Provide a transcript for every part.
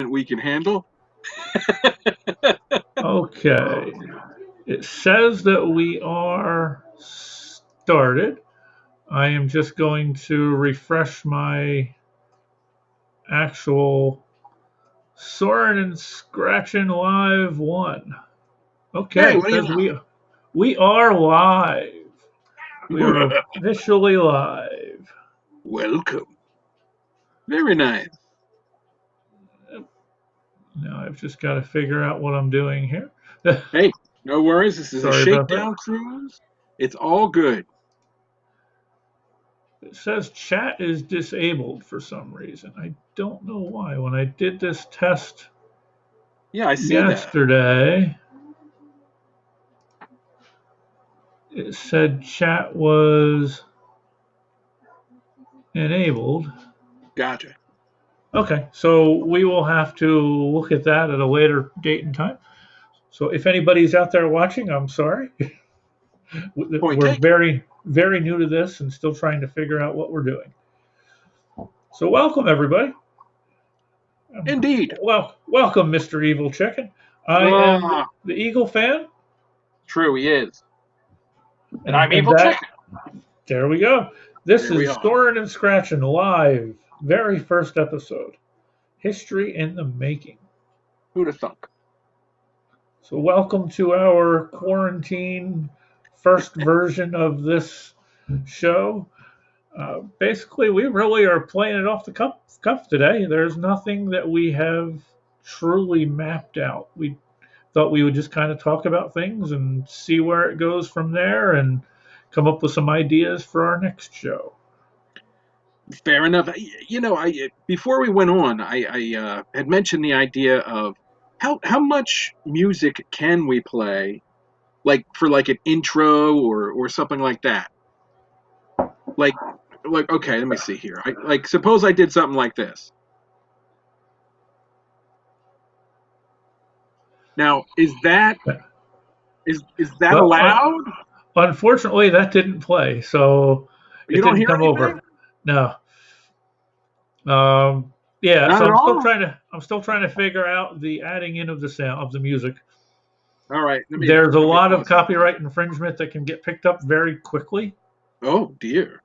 we can handle. Okay. It says that we are started. I am just going to refresh my actual Soarin and Scratchin Live 1. Hey, Okay, it what do you says know? we are live. We are officially live. Welcome. Very nice. Now I've just got to figure out what I'm doing here. Hey, no worries. This is a Sorry about that. shakedown cruise. It's all good. It says chat is disabled for some reason. I don't know why. When I did this test Yeah, I see that. yesterday, it said chat was enabled. Gotcha. Okay, so we will have to look at that at a later date and time. So if anybody's out there watching, I'm sorry. Point We're taken. very new to this and still trying to figure out what we're doing. So welcome everybody. Indeed. Welcome, Mr. Evil Chicken. I am Ah, the Eagle fan, true, he is. And I'm and Evil that Chicken. there we go. This There we is are. Soarin and Scratchin live, very first episode, history in the making. Who'd have thunk? So welcome to our quarantine first version of this show. Basically, we really are playing it off the cuff today. There's nothing that we have truly mapped out. We thought we would just kind of talk about things and see where it goes from there and come up with some ideas for our next show. Fair enough. I before we went on, I had mentioned the idea of how much music can we play, like for like an intro or something like that. Like okay, let me see here. Like suppose I did something like this. Now, is that Well, allowed? unfortunately, that didn't play, so You it don't didn't hear come anything? over. No. Yeah, Not so at all. I'm still trying to figure out the adding in of the sound of the music. All right, There's a let me lot of pause it here. copyright infringement that can get picked up very quickly. Oh dear.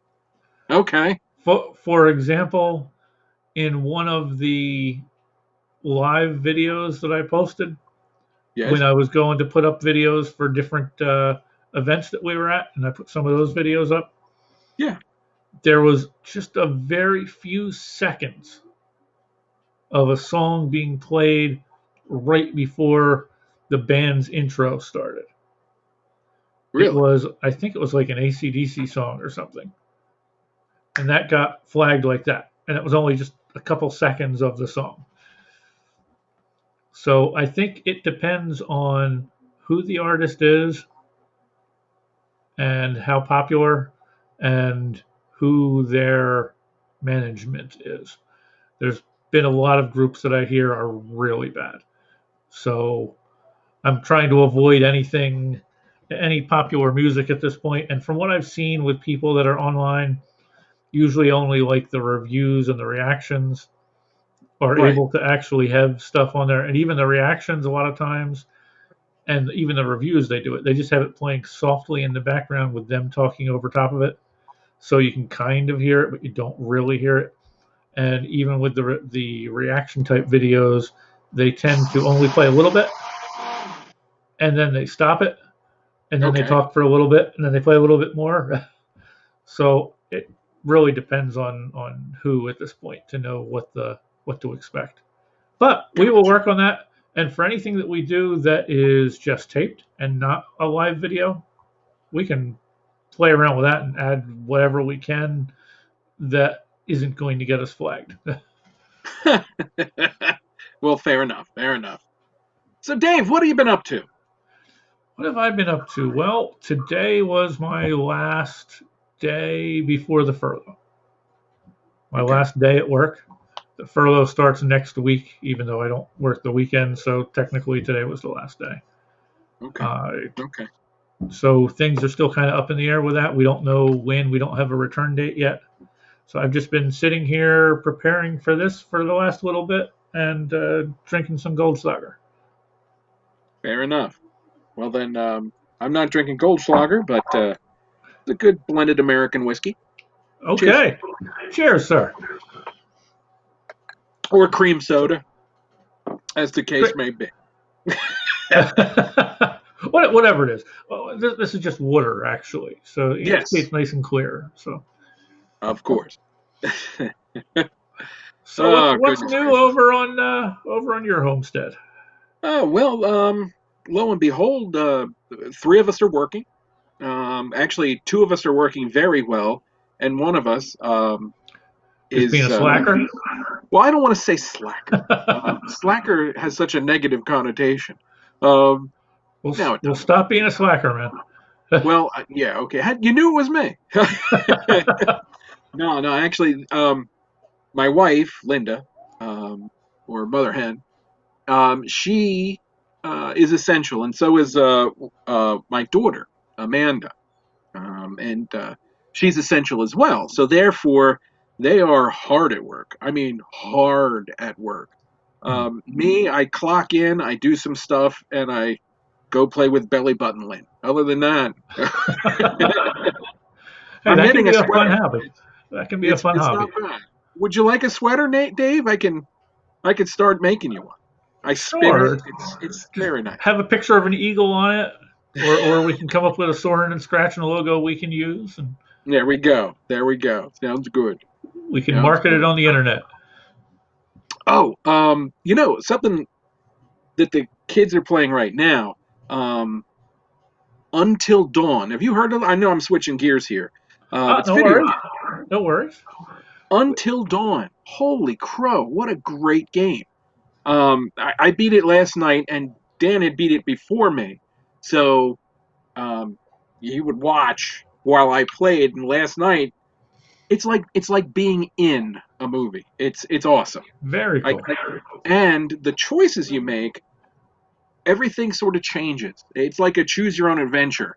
Okay. For example, in one of the live videos that I posted, when Yes. I was going to put up videos for different events that we were at, and I put some of those videos up, Yeah. there was just a very few seconds of a song being played right before the band's intro started. Really. I think it was like an AC/DC song or something. And that got flagged like that. And it was only just a couple seconds of the song. So I think it depends on who the artist is and how popular and who their management is. There's been a lot of groups that I hear are really bad. So I'm trying to avoid any popular music at this point. And from what I've seen with people that are online, usually only like the reviews and the reactions are Right. able to actually have stuff on there. And even the reactions, a lot of times, and even the reviews, they do it. They just have it playing softly in the background with them talking over top of it. So you can kind of hear it, but you don't really hear it. And even with the reaction type videos, they tend to only play a little bit and then they stop it and then they Okay. talk for a little bit and then they play a little bit more. So it really depends on who at this point to know what to expect. But we will Gotcha. work on that. And for anything that we do that is just taped and not a live video, we can play around with that and add whatever we can that isn't going to get us flagged. Well, fair enough. Fair enough. So, Dave, what have you been up to? What have I been up to? Well, today was my last day before the furlough. My Okay. last day at work. The furlough starts next week, even though I don't work the weekend. So technically, today was the last day. Okay. Uh, Okay. so things are still kind of up in the air with that. We don't know when. We don't have a return date yet. So I've just been sitting here preparing for this for the last little bit, and drinking some Goldschlager. Fair enough. Well then, I'm not drinking Goldschlager, but it's a good blended American whiskey. Cheers. Okay. Cheers, sir. Or cream soda, as the case may be. Whatever it is. Well, this is just water, actually. So Yes, it's nice and clear. So of course. so Oh, what's goodness new gracious. over on your homestead? Oh, well, lo and behold, three of us are working. Actually, two of us are working very well, and one of us Just being is, a slacker? well, I don't want to say slacker. Slacker has such a negative connotation. Um, no, it We'll doesn't. stop being a slacker, man. Well, yeah, okay. You knew it was me. No, actually, my wife, Linda, or Mother Hen, she is essential, and so is my daughter, Amanda. And she's essential as well. So therefore, they are hard at work. I mean, hard at work. Me, I clock in, I do some stuff, and I go play with belly button Lynn. Other than that, Hey, I'm that can knitting a be a fun sweater. hobby. That can be a fun It's not hobby. bad. Would you like a sweater, Nate, Dave? I could start making you one. I spin it. Sure. It's Just very nice. have a picture of an eagle on it, or we can come up with a Soarin and Scratchin logo we can use, and There we go. There we go. Sounds good. we can Sounds market it good. on the internet. Oh, something that the kids are playing right now. Um, Until Dawn. Have you heard of? I know I'm switching gears here. It's No video. worries. No worries. Until Dawn. Holy crow! What a great game. I beat it last night, and Dan had beat it before me. So um, he would watch while I played. And last night, it's like being in a movie. It's awesome. Very I, cool. I, and the choices you make, everything sort of changes. It's like a choose your own adventure.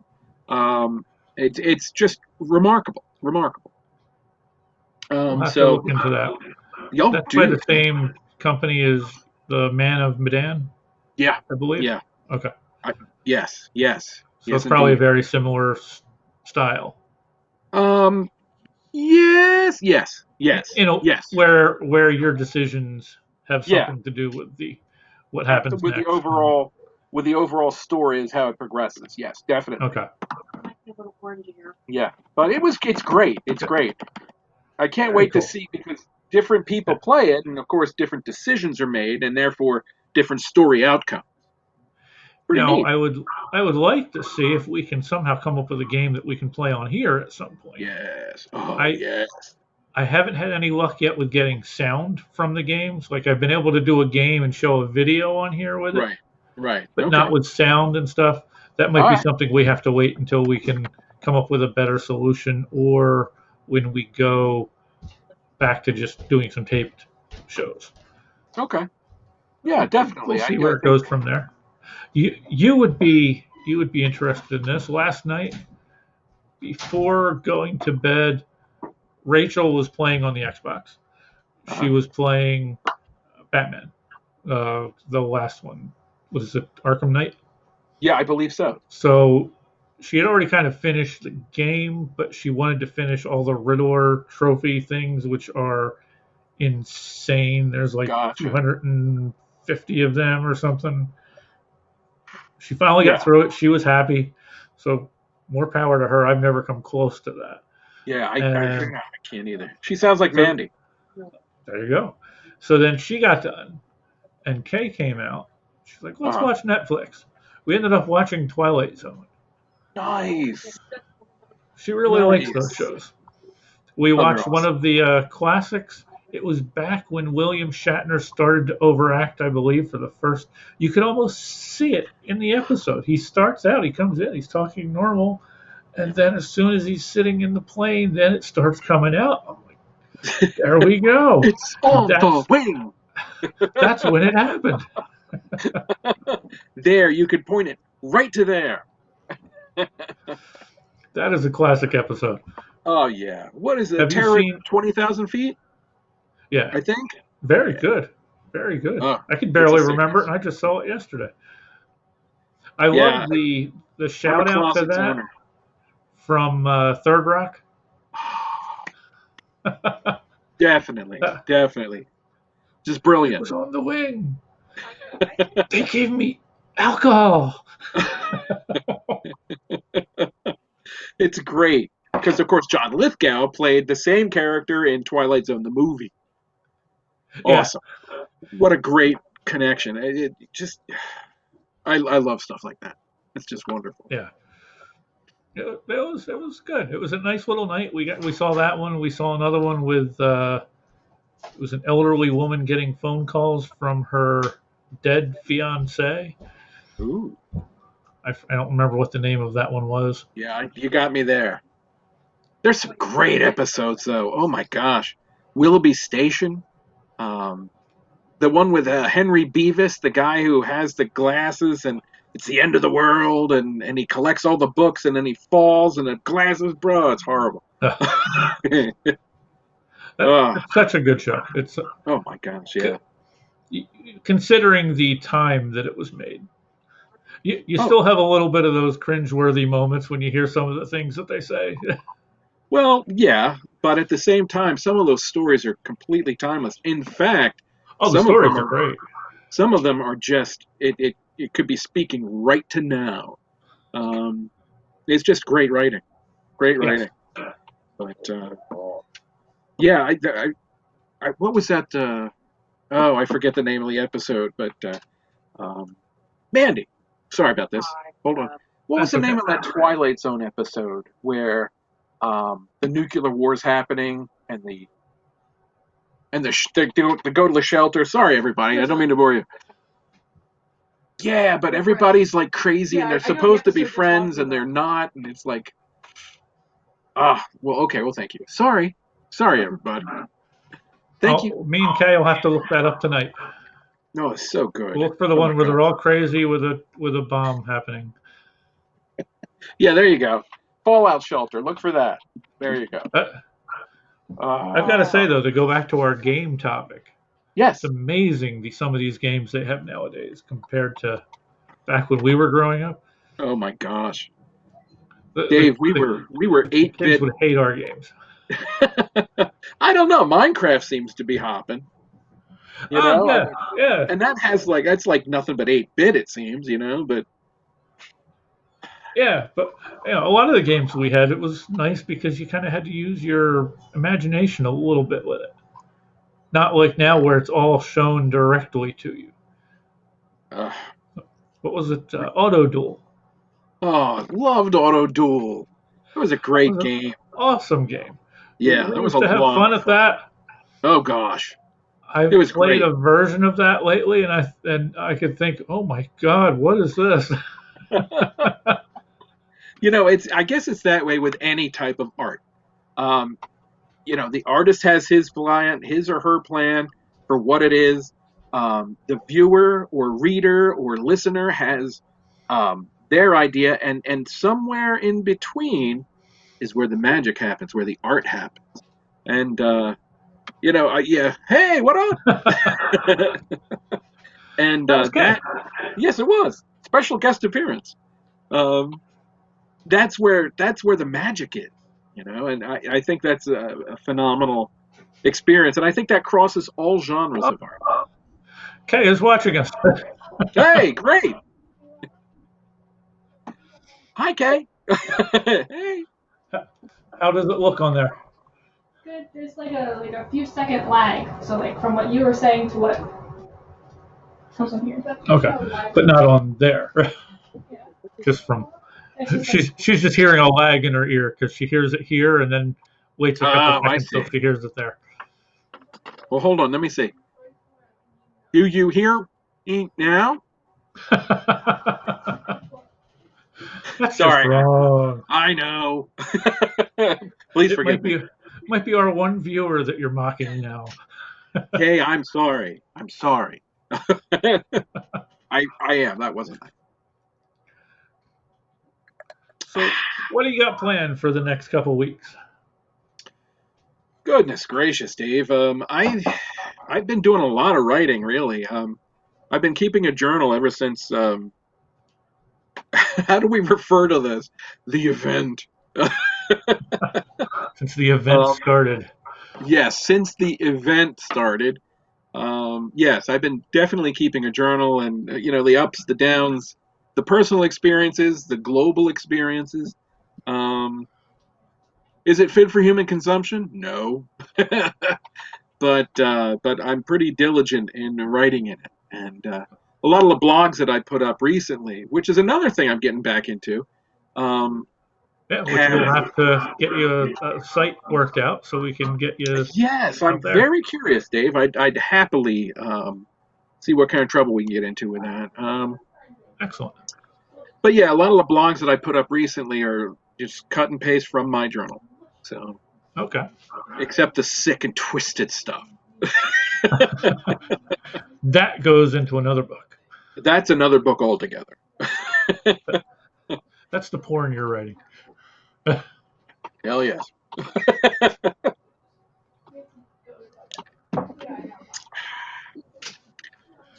Um, it's just remarkable, remarkable. We'll have to So look into that. y'all That's by do, the same company as the Man of Medan, yeah, I believe. yeah, Okay. I, yes, yes, So yes, it's probably a indeed. very similar style. Um, yes, yes, yes, You know, yes, where your decisions have yeah. something to do with the what happens With the next. overall, with the overall story is how it progresses. Yes, definitely. Okay. Yeah, but it's great. It's great. I can't Very wait to cool. see because different people play it, and of course, different decisions are made, and therefore different story outcomes. Pretty Now, neat. I would like to see if we can somehow come up with a game that we can play on here at some point. Yes. Oh, I yes. I haven't had any luck yet with getting sound from the games. Like I've been able to do a game and show a video on here with it, Right. Right. but not Okay. with sound and stuff. That All might be right. something we have to wait until we can come up with a better solution, or when we go back to just doing some taped shows. Okay. Yeah, We'll definitely. see I where it think. goes from there. You would be interested in this. Last night, before going to bed, Rachel was playing on the Xbox. She Uh, was playing Batman. The last one was it Arkham Knight. yeah, I believe so. So she had already kind of finished the game, but she wanted to finish all the Riddler trophy things, which are insane. There's like Gotcha. 250 of them or something. She finally got Yeah. through it. She was happy. So more power to her. I've never come close to that. Yeah. And I can't either. She sounds like so Mandy. there you go. So then she got done, and Kay came out. She's like, "Let's Uh-huh. watch Netflix." We ended up watching Twilight Zone. Nice. She really likes those Nice. shows. We Oh, they're watched one awesome. of the classics. It was back when William Shatner started to overact, I believe, for the first. You could almost see it in the episode. He starts out, he comes in, he's talking normal, and then as soon as he's sitting in the plane, then it starts coming out. I'm like, there we go. It's on the That's wing. that's when it happened. There, you could point it right to there. That is a classic episode. Oh yeah. What is it? Have you Terror at seen? 20,000 feet? Yeah, I think. very Yeah. good, Very good. Oh, I can it's a barely remember it, series. and I just saw it yesterday. I Yeah, love the I'm a shout out to closet that zoner. from Third Rock. Definitely, It definitely, just brilliant. was on the wing. They gave me alcohol. It's great because, of course, John Lithgow played the same character in Twilight Zone, the movie. Yeah, Awesome. What a great connection. It just, I love stuff like that. It's just wonderful. yeah. It was good. It was a nice little night. We saw that one. We saw another one with it was an elderly woman getting phone calls from her dead fiance. Ooh, I don't remember what the name of that one was. yeah, you got me there. There's some great episodes, though. Oh my gosh. Willoughby Station. Um, the one with Henry Beavis, the guy who has the glasses and it's the end of the world and he collects all the books and then he falls and the glasses, bro, it's horrible. Oh, It's such a good show. It's oh my gosh, yeah. considering the time that it was made. You Oh, still have a little bit of those cringeworthy moments when you hear some of the things that they say. well, yeah, but at the same time, some of those stories are completely timeless. In fact, Oh, the some of them stories are are great. some of them are just it could be speaking right to now. Um, it's just great Yes. writing. But yeah, what was that? Oh, I forget the name of the episode, but um, Mandy. Sorry about this. Hold on. What was That's the okay. name of that Twilight Zone episode where the nuclear war's happening and they go to the shelter? Sorry, everybody. I don't mean to bore you. Yeah, but everybody's like crazy and they're supposed to be friends and they're not, and it's like, well, okay, well, thank you. Sorry, everybody. Thank you. Me and Kay will have to look that up tonight. No, it's so good. We'll look for the Oh my one where god. they're all crazy with a bomb happening. Yeah, there you go. Fallout Shelter. Look for that. There you go. Uh, I've got to say Uh, though, to go back to our game topic, it's yes. amazing some of these games they have nowadays compared to back when we were growing up. Oh my gosh, The the, Dave, we the, were the eight kids bit. would hate our games. I don't know. Minecraft seems to be hopping. You Oh know, yeah, yeah, and that's like nothing but 8-bit. It seems. You know, but yeah. But a lot of the games we had, it was nice because you kind of had to use your imagination a little bit with it. Not like now where it's all shown directly to you. uh, What was it? Auto Duel. oh, loved Auto Duel. It was a That great was an game. awesome game. Yeah, We that was a used to have lot fun of at fun. that. Oh gosh, it I've was played great. a version of that lately, and I could think, oh my god, what is this? It's I guess it's that way with any type of art. Um, the artist has his or her plan for what it is. The viewer or reader or listener has their idea, and somewhere in between is where the magic happens, where the art happens. And yeah, hey, what up? And That was Kay. that, yes, it was special guest appearance. Um, that's where the magic is, and I think that's a phenomenal experience, and I think that crosses all genres Oh, of art. Kay is watching us. Hey, great! Hi, Kay. Hey. How does it look on there? Good. There's like a few second lag. So like from what you were saying to what comes on here. Okay, but not on there. Yeah. Just from It's just like she's just hearing a lag in her ear because she hears it here and then waits a couple Oh, I seconds till see. she hears it there. Well, hold on. Let me see. Do you hear me now? That's just Sorry, wrong. I know. Please It forgive me. might be our one viewer that you're mocking now. Kay, I'm sorry. I'm sorry. I am. That wasn't nice. So, what do you got planned for the next couple weeks? Goodness gracious, Dave. I've been doing a lot of writing, really. I've been keeping a journal ever since. How do we refer to this? The event. Since the event Um, started. yes, since the event started. Yes, I've been definitely keeping a journal, and the ups, the downs, the personal experiences, the global experiences. Um, is it fit for human consumption? No, but I'm pretty diligent in writing in it, and a lot of the blogs that I put up recently, which is another thing I'm getting back into, um, Yeah, which have we'll have to get you a site worked out so we can get you yes, I'm out there. very curious, Dave. I'd happily see what kind of trouble we can get into with that. Excellent. But yeah, a lot of the blogs that I put up recently are just cut and paste from my journal. So, Okay. except the sick and twisted stuff. That goes into another book. That's another book altogether. That's the porn you're writing. Hell yes.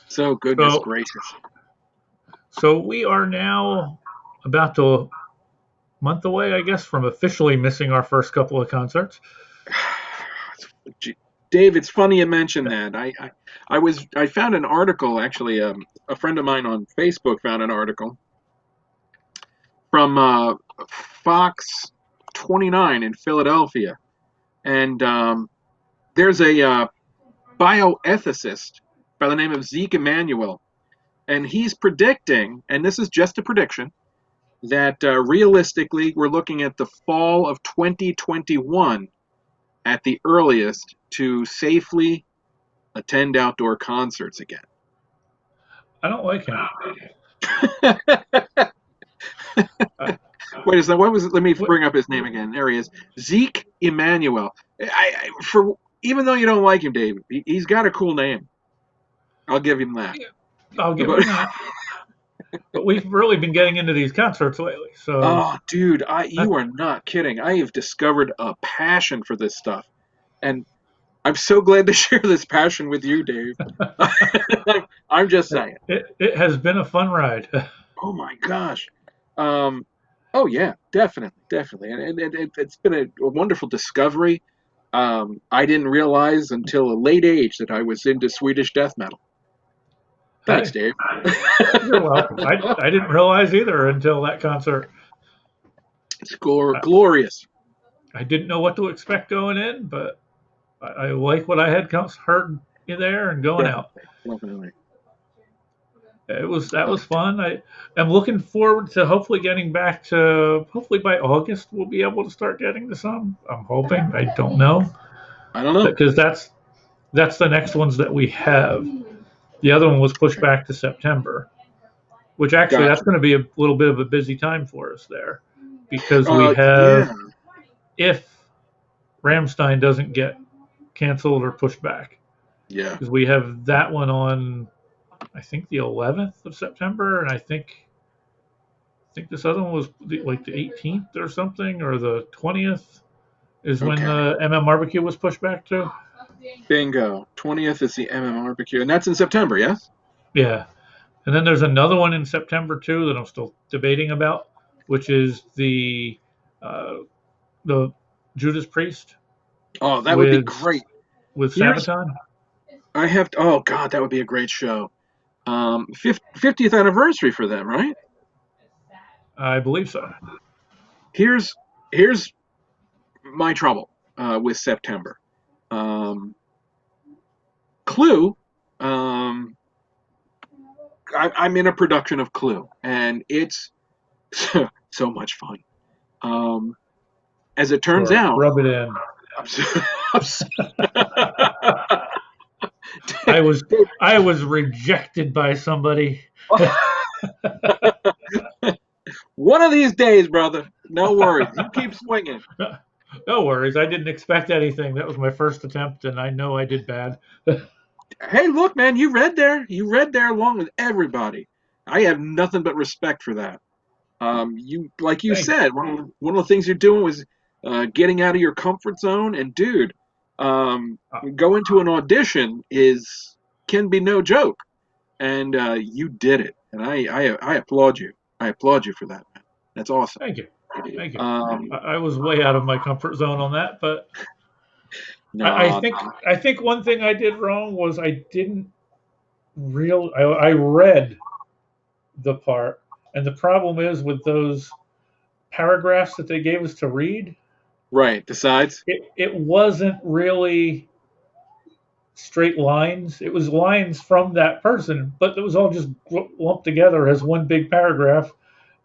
So goodness So, gracious. so we are now about a month away, I guess, from officially missing our first couple of concerts. Dave, it's funny you mentioned that. I found an article actually. A friend of mine on Facebook found an article from Fox 29 in Philadelphia, and there's a bioethicist by the name of Zeke Emanuel, and he's predicting, and this is just a prediction, that realistically we're looking at the fall of 2021 at the earliest to safely attend outdoor concerts again. I don't like him. Wait a second, what was it? Let me What, bring up his name again. There he is, Zeke Emanuel. For even though you don't like him, David, he's got a cool name. I'll give him that. I'll give him that. But we've really been getting into these concerts lately, so Oh, dude, that, you are not kidding. I have discovered a passion for this stuff, and I'm so glad to share this passion with you, Dave. I'm just saying. it has been a fun ride. Oh my gosh. Um, oh yeah, definitely, and it's been a wonderful discovery. I didn't realize until a late age that I was into Swedish death metal. Thanks, Hey, Dave. you're welcome. I didn't realize either until that concert. It's I, glorious. I didn't know what to expect going in, but I like what I had heard in there and going out. Definitely. That was fun. I am looking forward to hopefully getting back to hopefully by August we'll be able to start getting to some. I'm hoping. I don't know I don't know. because that's the next ones that we have. The other one was pushed back to September, which actually that's Gotcha. going to be a little bit of a busy time for us there because we Yeah, have if Ramstein doesn't get canceled or pushed back yeah. because we have that one on I think the 11th of September and I think this other one was like the 18th or something or the 20th is when Okay. the MM barbecue was pushed back to. Bingo. 20th is the MMRBQ, and that's in September. Yes. Yeah. And then there's another one in September too that I'm still debating about, which is uh, the Judas Priest Oh, that would be with great. with Here's Sabaton. I have to, oh God, that would be a great show. 50th anniversary for them, right? I believe so. Here's my trouble with September. Um, Clue. Um, I'm in a production of Clue, and it's so much fun. Um, as it turns Sure. out, Rub it in. I'm so, I'm so, I was I was rejected by somebody. one of these days, brother. No worries. You keep swinging. No worries. I didn't expect anything. That was my first attempt, and I know I did bad. Hey, look, man, you read there. You read there along with everybody. I have nothing but respect for that. You like you Thank you. said, one of the things you're doing was getting out of your comfort zone. And dude, Going to an audition can be no joke, and you did it, and I applaud you. I applaud you for that, man. That's awesome. Thank you. Thank you. Um, I was way out of my comfort zone on that, but I no, think one thing I did wrong was I didn't I read the part, and the problem is with those paragraphs that they gave us to read, right. The sides, it wasn't really straight lines. It was lines from that person, but it was all just lumped together as one big paragraph.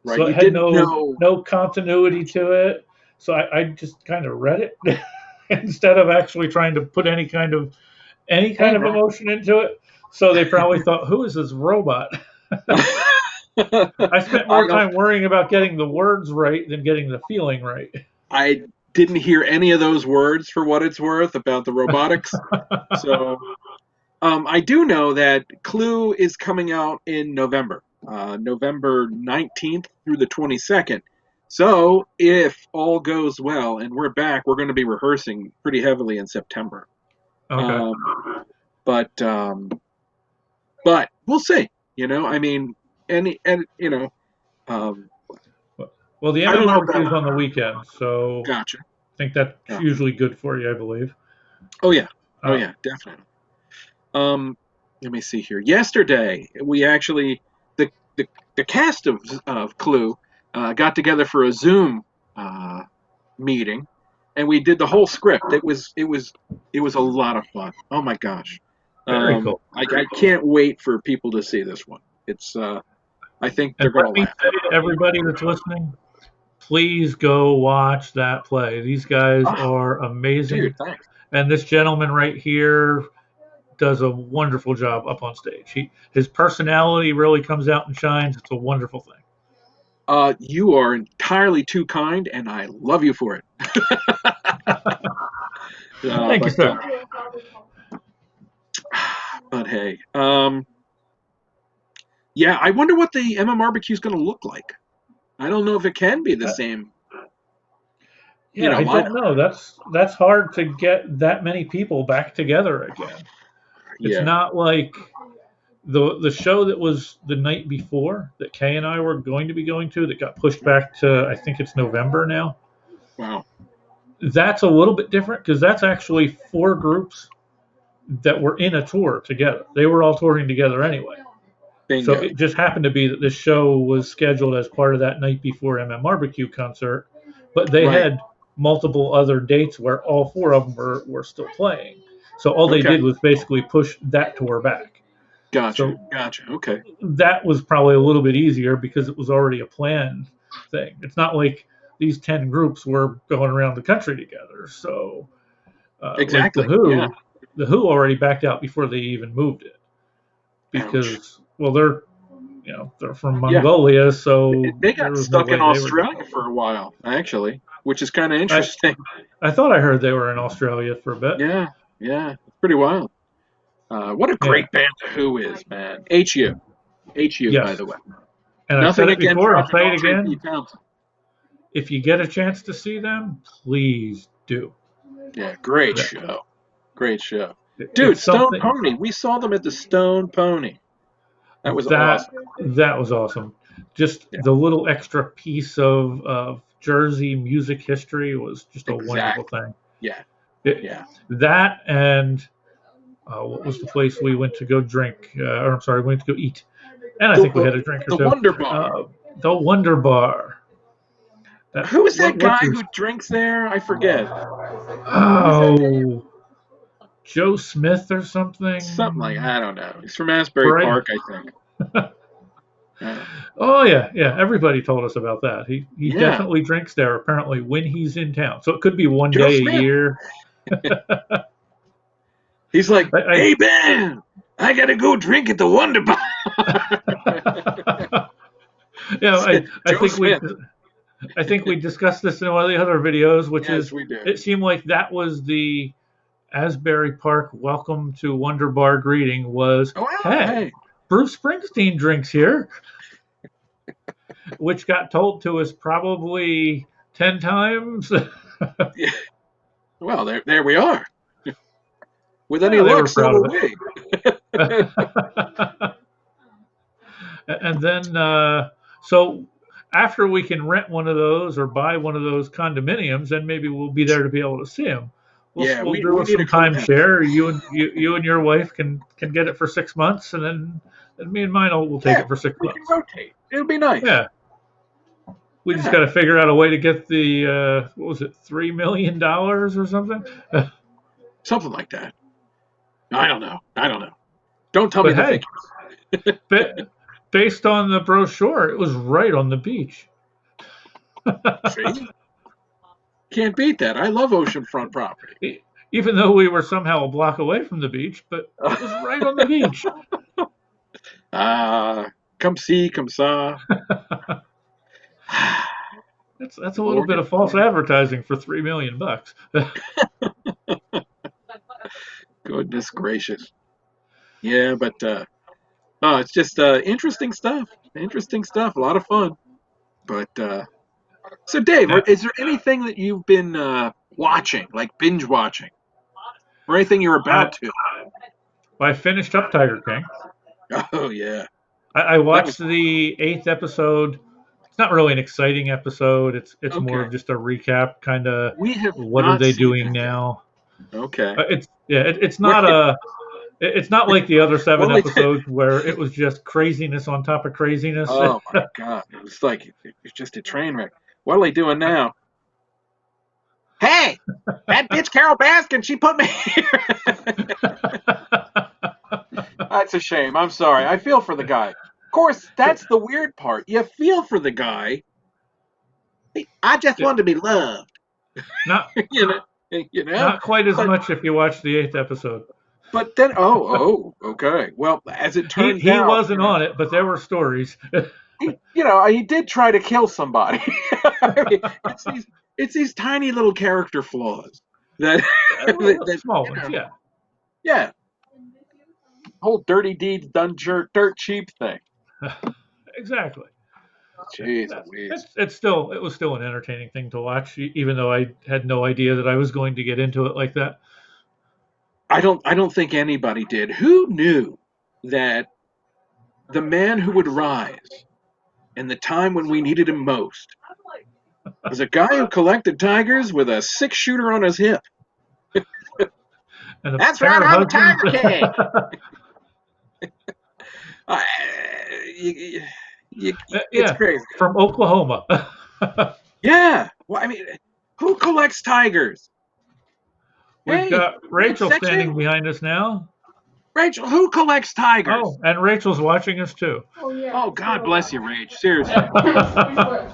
right. So it You had didn't know. no continuity to it. So I just kind of read it instead of actually trying to put any kind of Hey, man. emotion into it. So they probably thought, "Who is this robot?" I spent I more don't. time worrying about getting the words right than getting the feeling right. I didn't hear any of those words for what it's worth about the robotics. So I do know that Clue is coming out in November, November 19th through the 22nd. So if all goes well and we're back, we're going to be rehearsing pretty heavily in September. Okay. Um, but but we'll see. I mean, and um, Well, the I don't know MMRBQ about. is on the weekend, so Gotcha. I think that's Gotcha. usually good for you, I believe. Oh yeah. Oh Uh, yeah. Definitely. Um, Let me see here. Yesterday, we actually the the cast of Clue got together for a Zoom uh, meeting, and we did the whole script. It was a lot of fun. Oh my gosh, Very cool. I can't wait for people to see this one. It's I think And they're let gonna me laugh. say to everybody that's listening, please go watch that play. These guys Oh, are dude, amazing. thanks. And this gentleman right here does a wonderful job up on stage. His personality really comes out and shines. It's a wonderful thing. You are entirely too kind, and I love you for it. Thank you, But sir. but hey, yeah, I wonder what the MMRBQ is going to look like. I don't know if it can be the Uh, same, yeah, I lineup. don't know. That's hard to get that many people back together again. It's Yeah. not like the show that was the night before that Kay and I were going to be going to that got pushed back to, I think it's November now. Wow. That's a little bit different because that's actually four groups that were in a tour together. They were all touring together anyway. So Bingo. it just happened to be that this show was scheduled as part of that night before MMRBQ concert, but they Right. had multiple other dates where all four of them were still playing. So all they Okay. did was basically push that tour back. Gotcha. So Gotcha. Okay. that was probably a little bit easier because it was already a planned thing. It's not like these 10 groups were going around the country together. So, like Exactly. Yeah. the Who already backed out before they even moved it Ouch. because, well, they're from Yeah. Mongolia, so They there got was no stuck in way they were going Australia to. for a while, actually, which is kind of I interesting. I thought I heard they were in Australia for a bit. Yeah. Yeah. It's pretty wild. What a Yeah. great band The Who is, man. HU, by Yes. the way. And I've said Nothing it against before. I'll Roger say it Daltrey and again. Pete Townsend. If you get a chance to see them, please do. Yeah. Great That, show. Great show. Dude, it's Stone something Pony. We saw them at the Stone Pony. That was that awesome. that was awesome. Just Yeah. the little extra piece of Jersey music history was just a wonderful Exactly. thing. Yeah. It, Yeah. that and what was the place we went to go drink? Or I'm sorry, we went to go eat, and I The, think we had a drink or the two. Wonder Bar. The Wonder Bar. Who is that What's guy his? who drinks there? I forget. Who's that dude? Oh, Joe Smith or Something like something. I don't know. He's from Asbury Brian. Park, I think. Oh yeah. Everybody told us about that. He Yeah, definitely drinks there apparently when he's in town. So it could be one Joe day a Smith. year. He's like, I, hey Ben, I gotta go drink at the Wonder Bar. I I Joe think we Smith. I think we discussed this in one of the other videos, which Yes, is we did. it seemed like that was the Asbury Park welcome to Wonder Bar greeting was, Oh, hey, hey. Bruce Springsteen drinks here, which got told to us probably 10 times. Yeah. Well, there we are. With any Yeah, they luck, were so proud will of we. it. And then, so after we can rent one of those or buy one of those condominiums, then maybe we'll be there to be able to see them. Yeah, We'll we do need a some collab. timeshare. You and your wife can get it for 6 months, and then me and mine will take Yeah, it for six we can months. rotate. It'll be nice. Yeah, we just Yeah, got to figure out a way to get the what was it, $3 million or something. something like that. I don't know. Don't tell me But the hey, figure. based on the brochure, it was right on the beach. See? Can't beat that. I love oceanfront property. Even though we were somehow a block away from the beach, but it was right on the beach. Come see, come saw. That's a little Lord, bit of false advertising for $3 million. goodness gracious. Yeah, but it's just interesting stuff. Interesting stuff. A lot of fun. But so, Dave, Now, is there anything that you've been watching, like binge watching, or anything you're I, about to? I finished up Tiger King. Oh yeah, I that was watched the 8th episode. It's not really an exciting episode. It's more okay. of just a recap, kind of We have what are not they seen doing that yet. now. Okay. It's Wait, not it's not like the other seven well, episodes where it was just craziness on top of craziness. oh my God, it was like it's just a train wreck. What are they doing now? Hey, that bitch Carol Baskin, she put me here. That's a shame. I'm sorry. I feel for the guy. Of course, that's the weird part. You feel for the guy. I just want to be loved. not you know, you know. not quite as But much if you watch the 8th episode. then okay. Well, as it turns He out, wasn't on it, but there were stories. he did try to kill somebody. I mean, it's these tiny little character flaws that that Small ones, yeah. yeah, whole dirty deeds done dirt cheap thing. Exactly. Jeez That's, Louise. it was still an entertaining thing to watch, even though I had no idea that I was going to get into it like that. I don't think anybody did. Who knew that the man who would rise in the time when we needed him most was a guy who collected tigers with a 6-shooter on his hip? And a That's pair right, of I'm a husbands. Tiger King. Uh, you, it's Yeah, crazy. from Oklahoma. Yeah. Well, I mean, who collects tigers? We've Hey, got Rachel standing midsection. behind us now. Rachel, who collects tigers? Oh, and Rachel's watching us too. Oh yeah. Oh, God bless you, Rach. Seriously. Uh,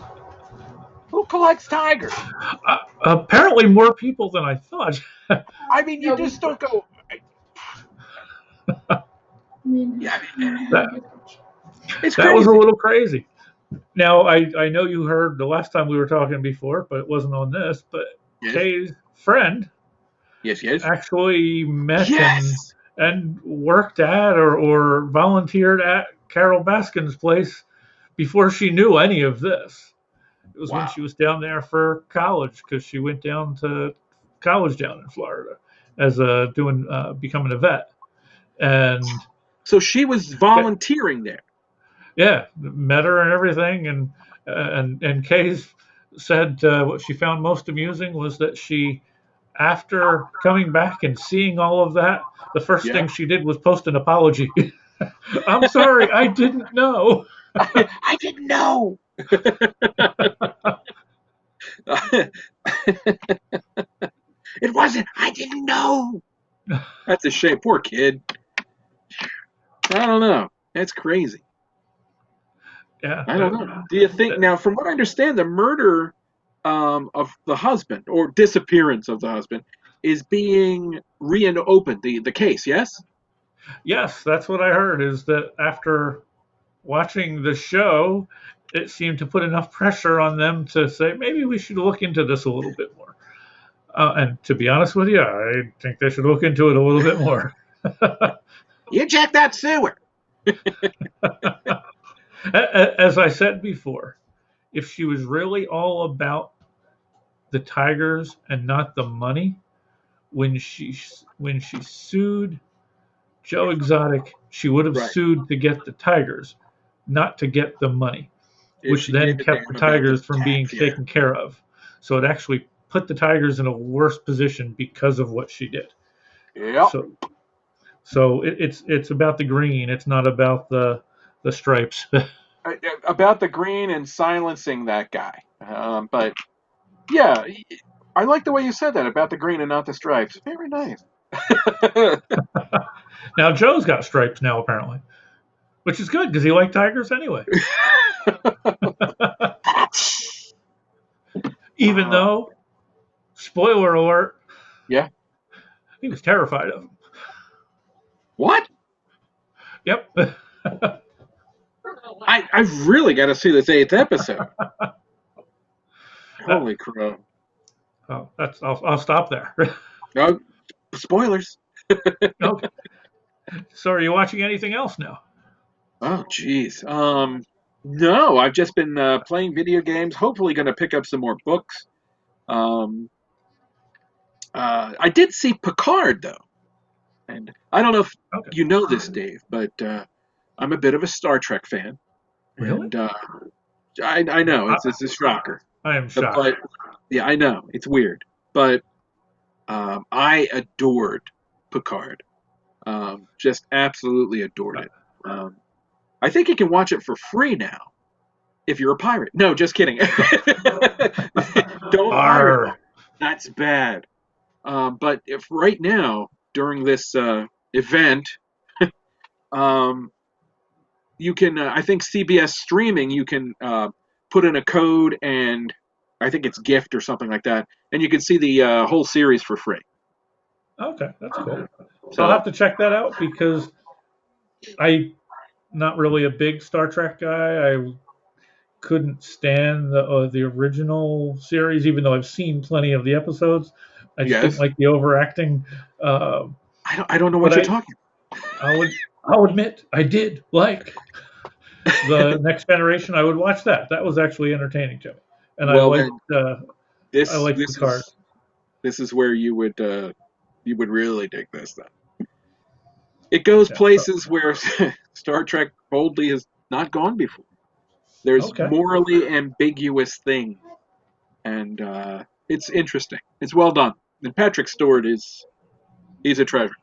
Who collects tigers? apparently, more people than I thought. I mean, you just don't go. Yeah, that it's that was a crazy. little crazy. Now, I know you heard the last time we were talking before, but it wasn't on this. But Yes. Kay's friend Yes. actually met Yes. and worked at or volunteered at Carol Baskin's place before she knew any of this. It was when Wow. she was down there for college because she went down to college down in Florida as becoming a vet. And So she was volunteering there. yeah, met her and everything. And Kay's said what she found most amusing was that after coming back and seeing all of that, the first Yeah. thing she did was post an apology. I'm sorry, I didn't know. I didn't know. It wasn't. I didn't know. That's a shame. Poor kid. I don't know. That's crazy. Yeah, I don't know. Do you think now, from what I understand, the murder of the husband or disappearance of the husband is being reopened, the case, yes? yes, that's what I heard. Is that after watching the show, it seemed to put enough pressure on them to say maybe we should look into this a little bit more. And to be honest with you, I think they should look into it a little bit more. You check that sewer. As I said before, if she was really all about the tigers and not the money, when she sued Joe Exotic, she would have Right. sued to get the tigers, not to get the money, If which she then gave a kept the damn about the tigers from being cats, yeah. taken care of. So it actually put the tigers in a worse position because of what she did. Yep. So it's about the green. It's not about the stripes. About the green and silencing that guy. But yeah, I like the way you said that about the green and not the stripes. Very nice. Now Joe's got stripes now apparently, which is good because he liked tigers anyway. Even though, spoiler alert, Yeah. he was terrified of them. What? Yep. I've really got to see this 8th episode. Holy crow. Oh, I'll stop there. No, spoilers. Okay. So are you watching anything else now? Oh, geez. No, I've just been playing video games. Hopefully, going to pick up some more books. Um, I did see Picard though, and I don't know if Okay. you know this, Dave, but I'm a bit of a Star Trek fan, Really? and I know it's a shocker, I am but shocked. yeah, I know it's weird, but I adored Picard. Just absolutely adored it. I think you can watch it for free now if you're a pirate. No, just kidding. Don't pirate. Arr. That's bad. But if right now during this event, you can. I think CBS streaming. You can put in a code and I think it's gift or something like that, and you can see the whole series for free. Okay, that's cool. So I'll have to check that out because I'm not really a big Star Trek guy. I couldn't stand the original series, even though I've seen plenty of the episodes. I just didn't yes, like the overacting. I don't know what But you're talking. I'll admit I did like the Next Generation. I would watch that. That was actually entertaining to me, and Well, then I liked Picard. this is where you would really dig this then. It goes Yeah. places where Star Trek boldly has not gone before. There's Okay. morally ambiguous things, and it's interesting. It's well done. And Patrick Stewart he's a treasure.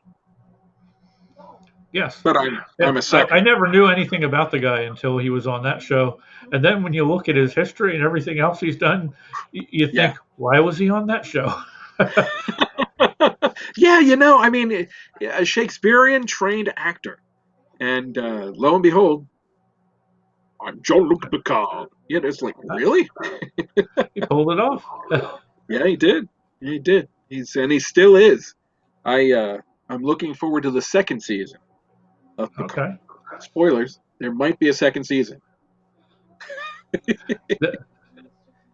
Yes. But Yeah, I'm a sucker. I never knew anything about the guy until he was on that show. And then when you look at his history and everything else he's done, you think, Yeah. why was he on that show? Yeah, I mean, a Shakespearean trained actor, and lo and behold, I'm Jean-Luc Picard. Yeah, it's like really. He pulled it off. Yeah, he did. He did. He still is. I'm looking forward to the second season of Picard. Okay. Spoilers: there might be a second season.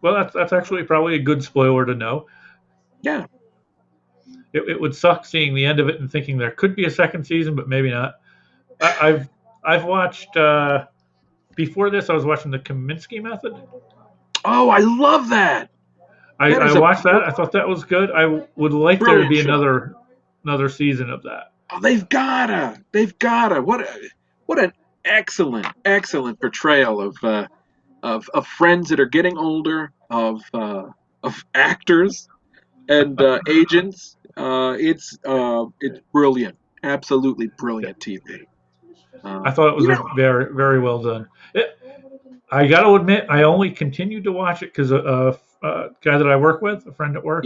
Well, that's actually probably a good spoiler to know. Yeah. It would suck seeing the end of it and thinking there could be a second season, but maybe not. I've watched before this. I was watching the Kaminsky Method. Oh, I love that. I watched that. I thought that was good. I would like there to be another season of that. Oh, they've gotta. What an excellent portrayal of friends that are getting older, of actors and agents. It's brilliant, absolutely brilliant TV. I thought it was very very well done. I got to admit, I only continued to watch it because a guy that I work with, a friend at work,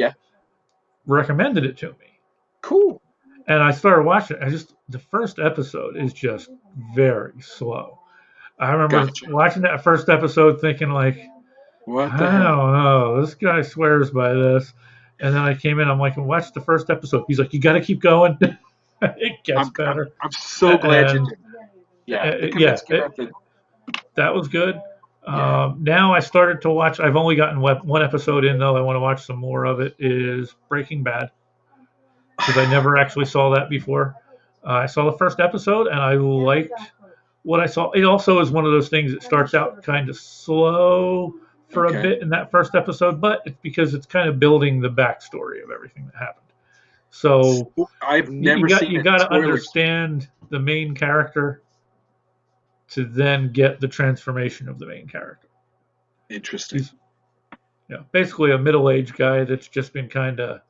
recommended it to me. Cool. And I started watching it. The first episode is just very slow. I remember watching that first episode thinking like, what I don't know, this guy swears by this. And then I came in, I'm like, watch the first episode. He's like, you got to keep going. It gets better. I'm so glad you did. Yeah. That was good. Now I started to watch. I've only gotten one episode in, though. I want to watch some more of it. Is Breaking Bad, because I never actually saw that before. I saw the first episode and I liked what I saw. It also is one of those things that starts out kind of slow for a bit in that first episode, but it's because it's kind of building the backstory of everything that happened. So I've you, never seen you it. got to Spoilers. understand the main character to then get the transformation of the main character. Interesting. He's basically a middle-aged guy that's just been kind of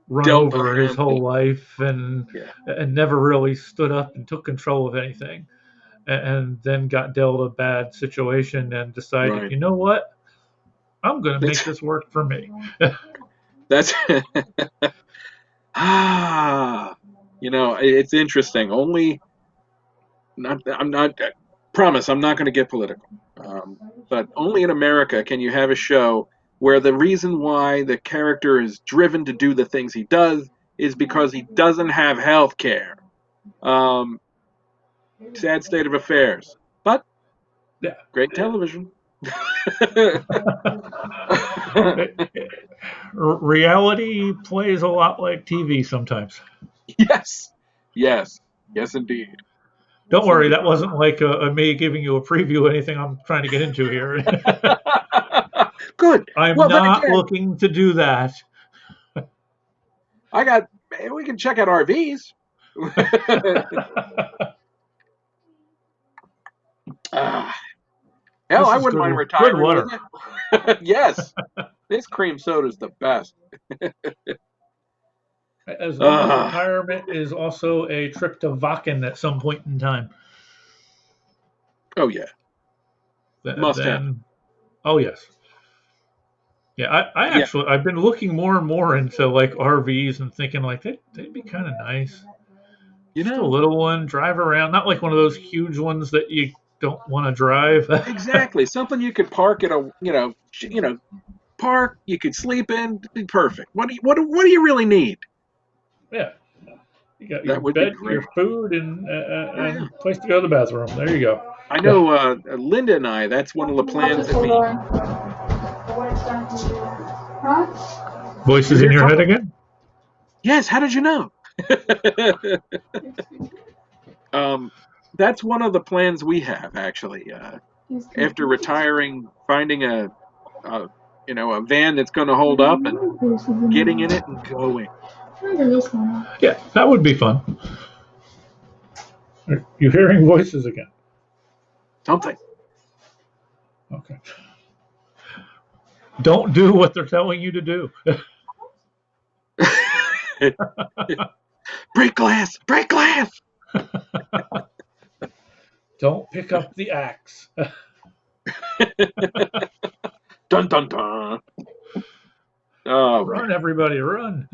run Dealt a over his hand. whole life and Yeah. never really stood up and took control of anything, and then got dealt a bad situation and decided, Right. you know what, I'm going to make That's this work for me. that's it's interesting. Only not I'm not promise I'm not going to get political. But only in America can you have a show where the reason why the character is driven to do the things he does is because he doesn't have health care. Um, Sad state of affairs, but Yeah. great television. Reality plays a lot like TV sometimes. Yes, yes, yes, indeed. Don't Yes, worry, indeed. that wasn't like a me giving you a preview of anything I'm trying to get into here. Good. I'm Well, then not again, looking to do that. I got. We can check out RVs. Ah, hell, This I is wouldn't mind good retiring with water. you. Yes, this cream soda's the best. As long as Ah, retirement is also a trip to Vakken at some point in time, oh yeah, must happen. then, oh yes. Yeah, Yeah, I've been looking more and more into like RVs and thinking like they'd be kind of nice. you Just a know little one, drive around, not like one of those huge ones that you don't want to drive. exactly something you could park at a park. You could sleep in. Be perfect. What do you really need? Yeah, you got your That would be bed, your great. food, Oh yeah. and place to go to the bathroom. There you go. I know Linda and I. That's one of the plans that we. You Voices in hear your head something? again? Yes. How did you know? um, that's one of the plans we have actually. After retiring, finding a van that's going to hold up and getting in it and going. Yeah, that would be fun. You're hearing voices again. Something. Okay. Don't do what they're telling you to do. Break glass. Break glass. Don't pick up the axe. Dun dun dun. Oh man. Run, everybody, run.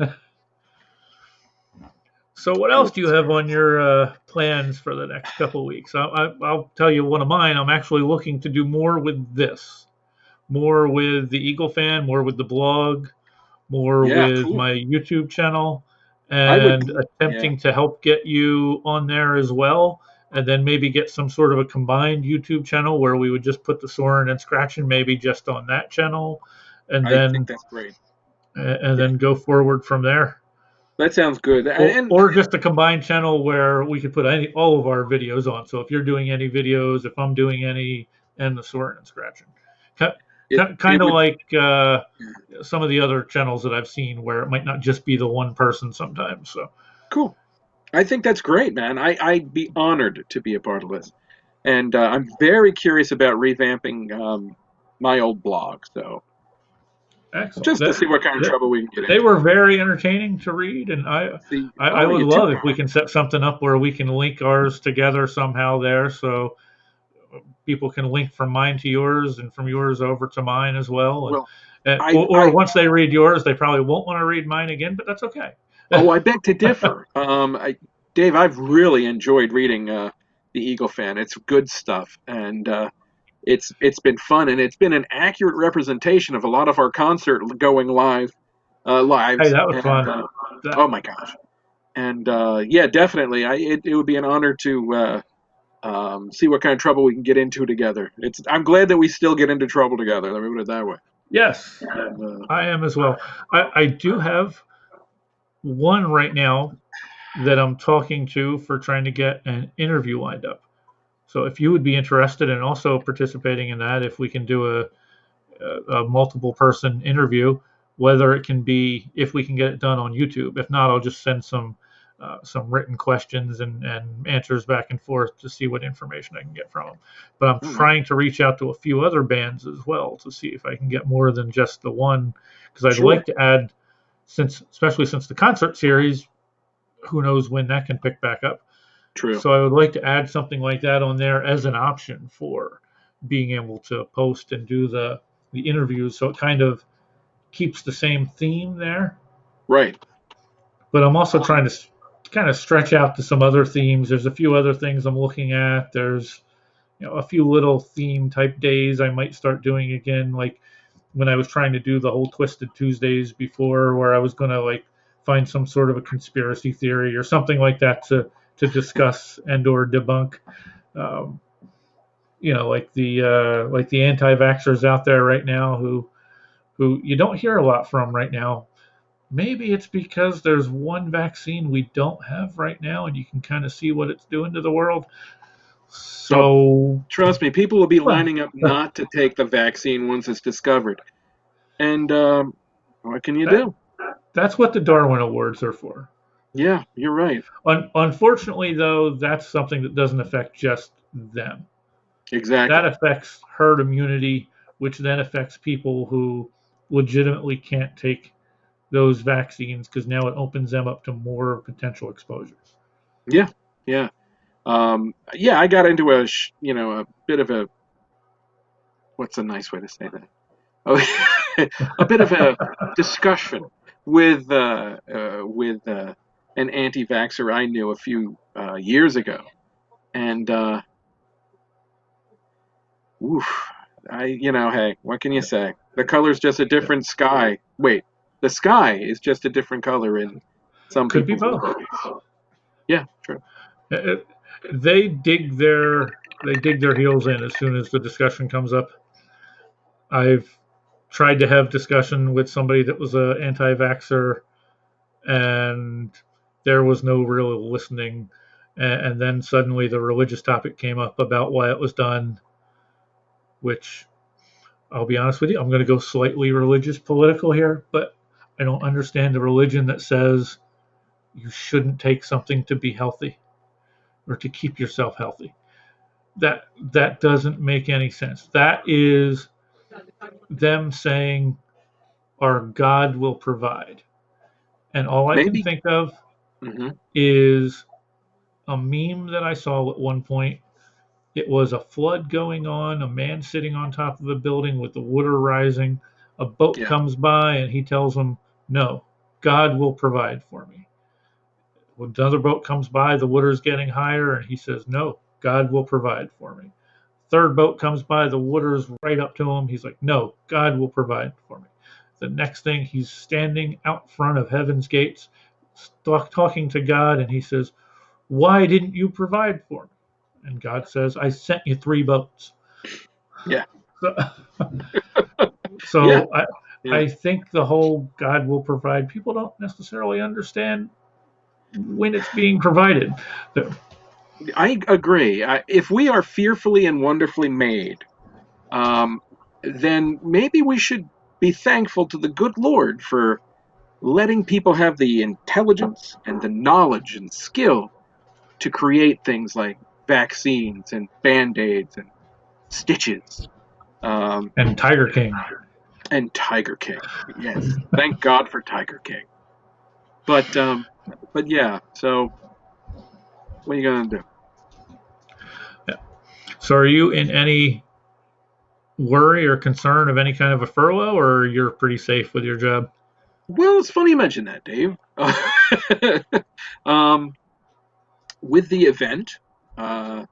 So, what else do you have on your plans for the next couple of weeks? I'll tell you one of mine. I'm actually looking to do more with this, more with the Eagle Fan, more with the blog, more Yeah. with Cool. my YouTube channel, I would. and Yeah. attempting to help get you on there as well. And then maybe get some sort of a combined YouTube channel where we would just put the Soarin and Scratchin maybe just on that channel, and I think then that's great. Yeah. go forward from there. That sounds good. And Or just a combined channel where we could put all of our videos on. So if you're doing any videos, if I'm doing any, and the Soarin and Scratchin. it Kind of would. like Yeah. some of the other channels that I've seen where it might not just be the one person sometimes. So Cool. I think that's great, man. I'd be honored to be a part of this. And I'm very curious about revamping my old blog. So excellent. just to see what kind of trouble we can get They into. were very entertaining to read, and See, I oh, would you too. love if we can set something up where we can link ours together somehow there, so people can link from mine to yours and from yours over to mine as well. And Well, I, or I, once they read yours, they probably won't want to read mine again, but that's okay. I beg to differ. Dave, I've really enjoyed reading the Eagle Fan. It's good stuff, and it's been fun, and it's been an accurate representation of a lot of our concert going Hey, lives. that was And fun. oh my gosh, and yeah, definitely, it would be an honor to see what kind of trouble we can get into together. I'm glad that we still get into trouble together. Let me put it that way. Yes, And, I am as well. I do have one right now that I'm talking to for trying to get an interview lined up. So if you would be interested in also participating in that, if we can do a multiple person interview, whether it can be, if we can get it done on YouTube. If not, I'll just send some written questions and answers back and forth to see what information I can get from them. But I'm All right. trying to reach out to a few other bands as well to see if I can get more than just the one, because I'd Sure. like to add, especially since the concert series, who knows when that can pick back up. True. So I would like to add something like that on there as an option for being able to post and do the interviews. So it kind of keeps the same theme there. Right. But I'm also trying to kind of stretch out to some other themes. There's a few other things I'm looking at. There's a few little theme type days I might start doing again, like when I was trying to do the whole Twisted Tuesdays before, where I was going to like find some sort of a conspiracy theory or something like that to discuss and or debunk. Um, like the anti-vaxxers out there right now who you don't hear a lot from right now. Maybe it's because there's one vaccine we don't have right now, and you can kind of see what it's doing to the world. Oh, So, trust me, people will be well, lining up not to take the vaccine once it's discovered. And what can you that do? that's what the Darwin Awards are for. Yeah, you're right. Unfortunately, though, that's something that doesn't affect just them. That Exactly. affects herd immunity, which then affects people who legitimately can't take those vaccines because now it opens them up to more potential exposures. Yeah, yeah. Yeah, I got into a bit of a, what's a nice way to say that? Oh, a bit of a discussion with an anti-vaxxer I knew a few years ago, and oof, hey, what can you say? The color's just a different sky. Wait, the sky is just a different color in some Could be people's both. worldviews. Yeah, true. Uh, They dig their heels in as soon as the discussion comes up. I've tried to have discussion with somebody that was a anti-vaxxer, and there was no real listening. And then suddenly the religious topic came up about why it was done, which I'll be honest with you, I'm going to go slightly religious political here, but I don't understand a religion that says you shouldn't take something to be healthy or to keep yourself healthy. That doesn't make any sense. That is them saying our God will provide. And all I can Maybe. think of Hmm. is a meme that I saw at one point. It was a flood going on, a man sitting on top of a building with the water rising. A boat Yeah. comes by and he tells him, "No, God will provide for me." When another boat comes by, the water's getting higher, and he says, "No, God will provide for me." Third boat comes by, the water's right up to him. He's like, "No, God will provide for me." The next thing, he's standing out front of heaven's gates, talking to God, and he says, "Why didn't you provide for me?" And God says, "I sent you three boats." Yeah. So, Yeah. so I, Yeah. I think the whole God will provide, people don't necessarily understand when it's being provided. I agree. If we are fearfully and wonderfully made, um, then maybe we should be thankful to the good Lord for letting people have the intelligence and the knowledge and skill to create things like vaccines and band-aids and stitches, um, And Tiger King. and Tiger King. Yes, thank God for Tiger King. But yeah. So what are you gonna do? Yeah. So are you in any worry or concern of any kind of a furlough, or you're pretty safe with your job? Well, it's funny you mention that, Dave. um, with the event, uh,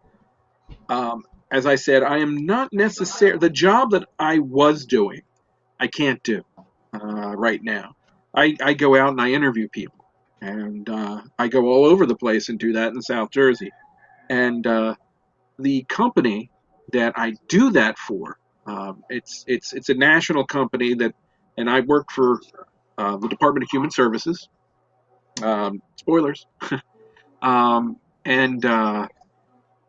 um, as I said, I am not necessarily the job that I was doing. I can't do right now. I go out and I interview people, and I go all over the place and do that in South Jersey. And the company that I do that for, it's a national company that, and I work for the Department of Human Services. Spoilers. And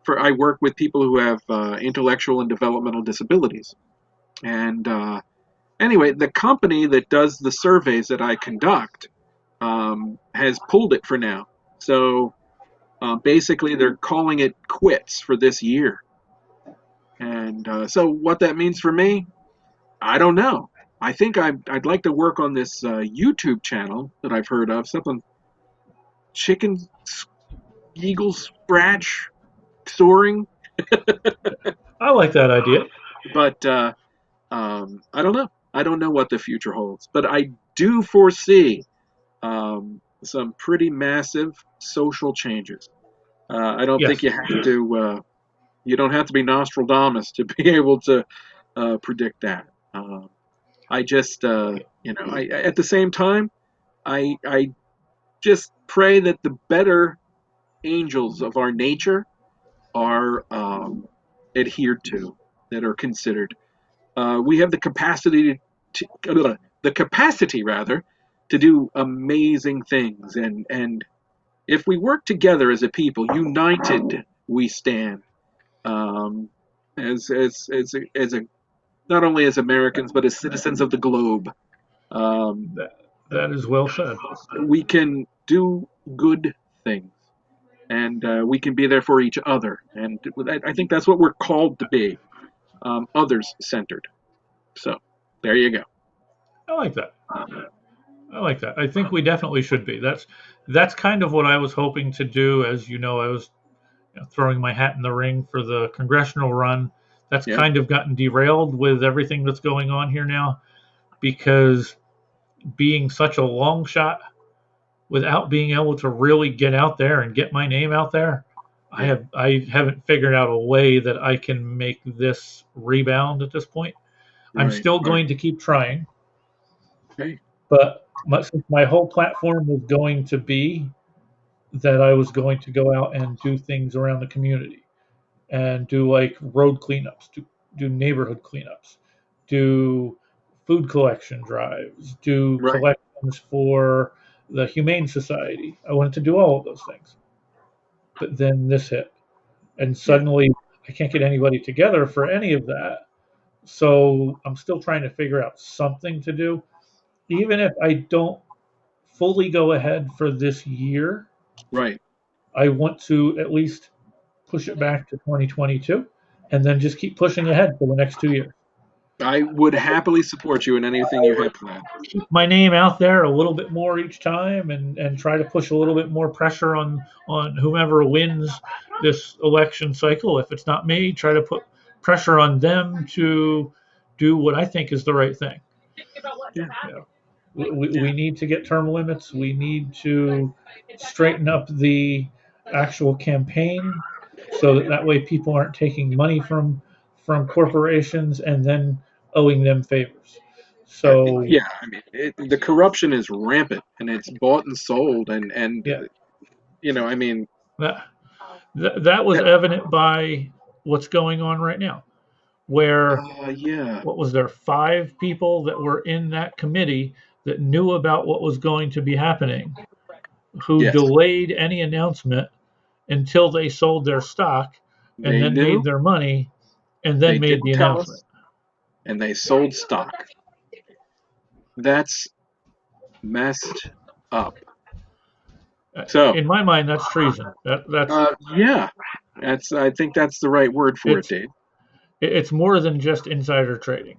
for I work with people who have intellectual and developmental disabilities, and anyway, the company that does the surveys that I conduct has pulled it for now. So basically, they're calling it quits for this year. And so, what that means for me, I don't know. I think I'd like to work on this YouTube channel that I've heard of, something chicken, eagle scratch, soaring. I like that idea. But I don't know. I don't know what the future holds. But I do foresee some pretty massive social changes. I don't think Yes. you have to. You don't have to be Nostradamus to be able to predict that. I just, at the same time, I just pray that the better angels of our nature are adhered to, that are considered. We have the capacity rather, to do amazing things, and if we work together as a people, united we stand. Um, as a not only as Americans but as citizens of the globe. Um, That is well said. we can do good things, and we can be there for each other. And I think that's what we're called to be, others centered. So there you go. I like that. I like that. I think we definitely should be. That's kind of what I was hoping to do. As you know, I was throwing my hat in the ring for the congressional run. That's Yeah, kind of gotten derailed with everything that's going on here now because being such a long shot without being able to really get out there and get my name out there, yeah, I haven't figured out a way that I can make this rebound at this point. I'm right, still right. going to keep trying, Okay, but since my whole platform was going to be that I was going to go out and do things around the community and do like road cleanups, do neighborhood cleanups, do food collection drives, do right, collections for the Humane Society. I wanted to do all of those things. But then this hit, and yeah, suddenly I can't get anybody together for any of that. So I'm still trying to figure out something to do. Even if I don't fully go ahead for this year, right. I want to at least push it back to 2022 and then just keep pushing ahead for the next 2 years. I would happily support you in anything you have planned. Keep my name out there a little bit more each time and try to push a little bit more pressure on whomever wins this election cycle. If it's not me, try to put pressure on them to do what I think is the right thing. Yeah, You know, we yeah, need to get term limits. We need to straighten up the actual campaign so that way people aren't taking money from corporations and then owing them favors. So yeah. I mean, the corruption is rampant, and it's bought and sold, and yeah, I mean, that that was that, evident by what's going on right now. Where yeah, what was there 5 people that were in that committee that knew about what was going to be happening, who yes, delayed any announcement until they sold their stock and they then made knew, their money and they then made didn't the tell announcement. us, and they sold stock. That's messed up. So, In my mind, that's treason. yeah, I think that's the right word for it, It's Dave. it's more than just insider trading.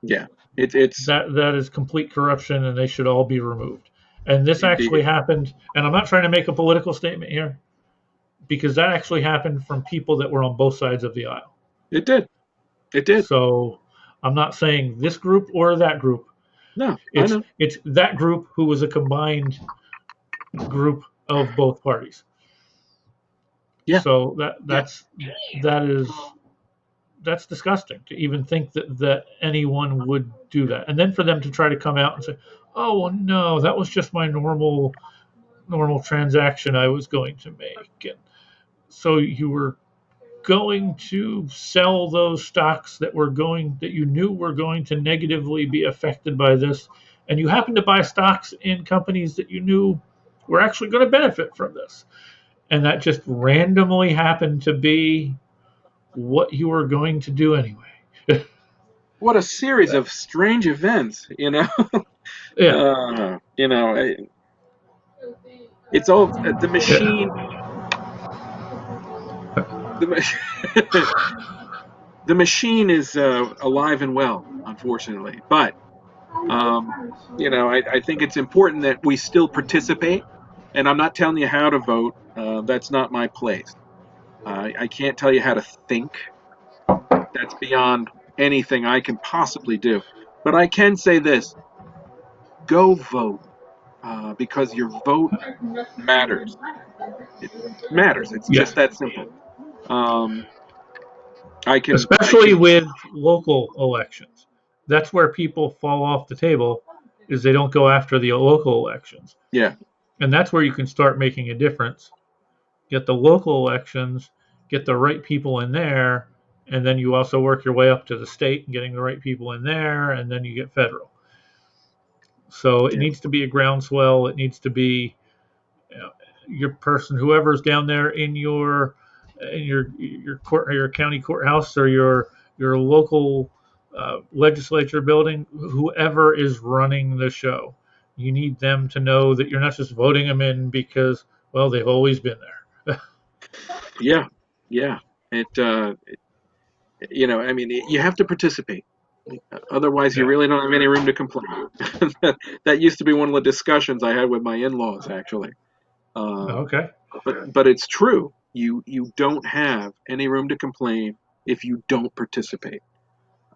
Yeah, it's That is complete corruption, and they should all be removed. And this actually indeed. happened. And I'm not trying to make a political statement here because that actually happened from people that were on both sides of the aisle. It did. It did. So I'm not saying this group or that group. No, I It's know. it's that group who was a combined group of both parties. Yeah, So yeah, that is that's disgusting to even think that anyone would do that. And then for them to try to come out and say, "Oh well, no, that was just my normal transaction I was going to make." And so you were going to sell those stocks that you knew were going to negatively be affected by this, and you happened to buy stocks in companies that you knew were actually going to benefit from this, and that just randomly happened to be what you were going to do anyway. what a series of strange events, Yeah. It's all the Yeah. machine. The, the machine is alive and well, unfortunately. But I think it's important that we still participate. And I'm not telling you how to vote. That's not my place. I can't tell you how to think. That's beyond anything I can possibly do. But I can say this: go vote because your vote matters. It matters. It's Yes. just that simple. Um, I Especially can, with local elections. That's where people fall off the table, is they don't go after the local elections. yeah, And that's where you can start making a difference. Get the local elections, get the right people in there, and then you also work your way up to the state and getting the right people in there, and then you get federal. So it yeah, needs to be a groundswell. It needs to be, you know, your person, whoever's down there in your court, your county courthouse, or your local legislature building, whoever is running the show. You need them to know that you're not just voting them in because, well, they've always been there. yeah, yeah. I mean, you have to participate. Otherwise, you Yeah. really don't have any room to complain. That used to be one of the discussions I had with my in-laws, actually. Um, Okay. but it's true. You don't have any room to complain if you don't participate.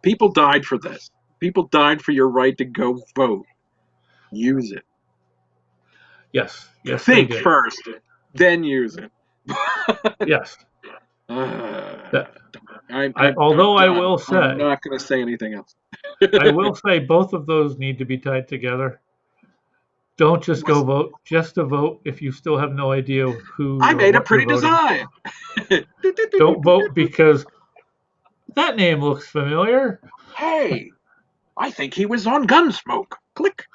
People died for this. People died for your right to go vote. Use it. Yes. Yes, they Think did. first, then use it. Yes. uh, That, I'm although I done. will I'm say, not going to say anything else. I will say both of those need to be tied together. Don't just go vote just to vote if you still have no idea who I or made a what you're pretty voting. design. Don't vote because that name looks familiar. Hey, I think he was on Gunsmoke. Click.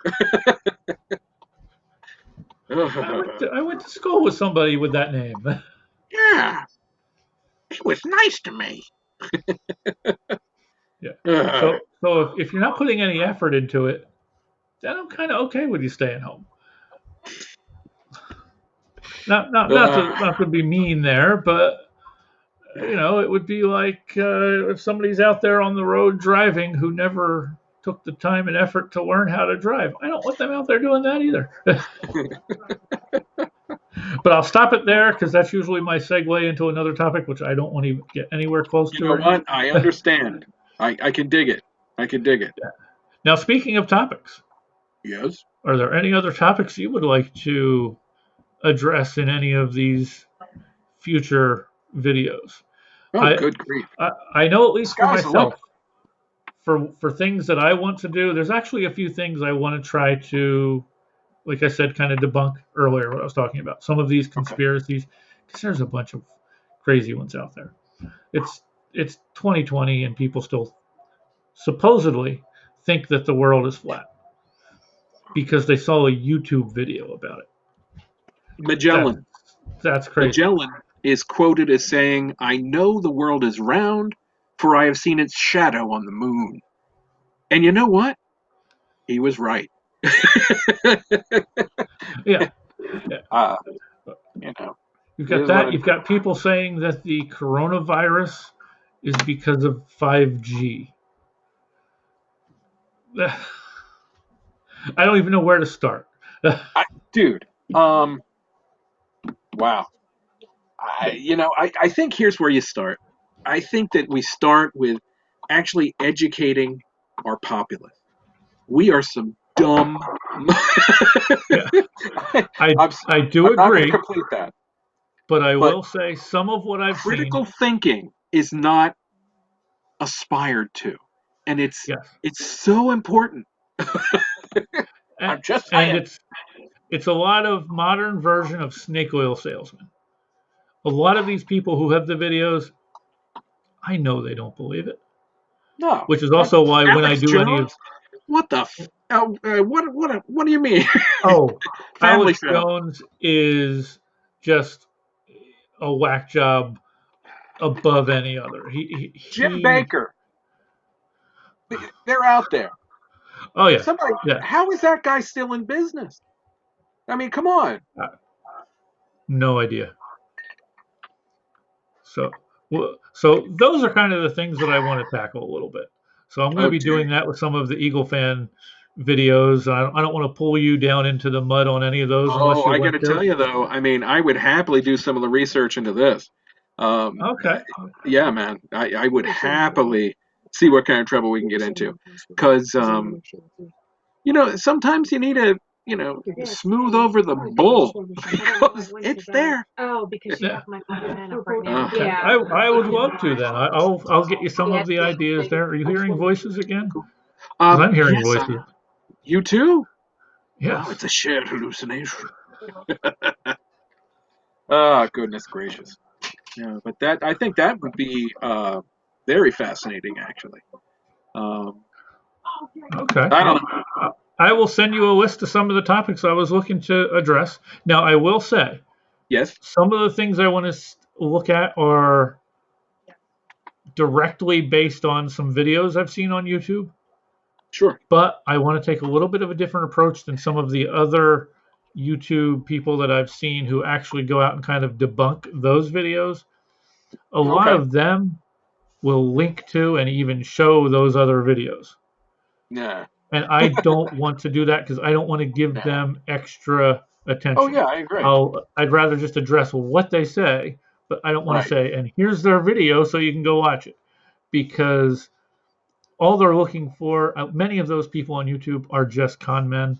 I went to school with somebody with that name. Yeah, he was nice to me. Yeah. Uh, So if you're not putting any effort into it, then I'm kind of okay with you staying home. Not to be mean there, but it would be like if somebody's out there on the road driving who never took the time and effort to learn how to drive. I don't want them out there doing that either. But I'll stop it there because that's usually my segue into another topic, which I don't want to get anywhere close you to know right now. what? I understand. I can dig it. I can dig it. Now, speaking of topics, Yes. are there any other topics you would like to address in any of these future videos? Oh, I good grief. I know, at least for Sky's the limit. myself, for things that I want to do, there's actually a few things I want to try to, like I said, kind of debunk earlier what I was talking about. Some of these Okay. conspiracies, because there's a bunch of crazy ones out there. It's 2020 and people still supposedly think that the world is flat because they saw a YouTube video about it. That Magellan. that's crazy. Magellan is quoted as saying, I know the world is round, for I have seen its shadow on the moon. And you know what? He was right. Yeah, yeah. uh, you know, You've it got is what that. it You've got people saying that the coronavirus is because of 5G. I don't even know where to start. dude. Wow. I think here's where you start. I think that we start with actually educating our populace. We are some dumb. Yeah, I I'm I do I'm not going to agree, complete that, but I but will say some of what I've seen. critical thinking is not aspired to, and it's Yes, it's so important. and, I'm just and saying. it's a lot of modern version of snake oil salesman. A lot of these people who have the videos, I know they don't believe it, No, which is also why when I Alex do any of Jones. What the? What do you mean? oh, Family Alex show. Jones is just a whack job above any other. Jim He Baker. They're out there. Oh yeah, Somebody, yeah. how is that guy still in business? I mean, come on. No idea. So, so those are kind of the things that I want to tackle a little bit. So I'm going to Oh be dear. doing that with some of the Eagle fan videos. I don't want to pull you down into the mud on any of those unless Oh, you I got want to to. tell you though. I mean, I would happily do some of the research into this. Um, Okay. yeah, man, I would happily see what kind of trouble we can get into, because sometimes you need to smooth over the bull because it's there. Yeah. Uh, Okay. I would love to then. I'll get you some of the ideas there. Are you hearing voices again? Because I'm hearing yes, voices. you too. Oh, Yes. it's a shared hallucination. Oh, goodness gracious. Yeah, but I think that would be very fascinating, actually. Um, Okay. I don't Well, know. I will send you a list of some of the topics I was looking to address. Now, I will say Yes, some of the things I want to look at are directly based on some videos I've seen on YouTube, sure. but I want to take a little bit of a different approach than some of the other YouTube people that I've seen who actually go out and kind of debunk those videos. A lot Okay. of them will link to and even show those other videos. Yeah. And I don't want to do that because I don't want to give Yeah. them extra Oh, attention. yeah, I agree. I'd rather just address what they say, but I don't want to Right. say, and here's their video so you can go watch it, because all they're looking for, many of those people on YouTube are just con men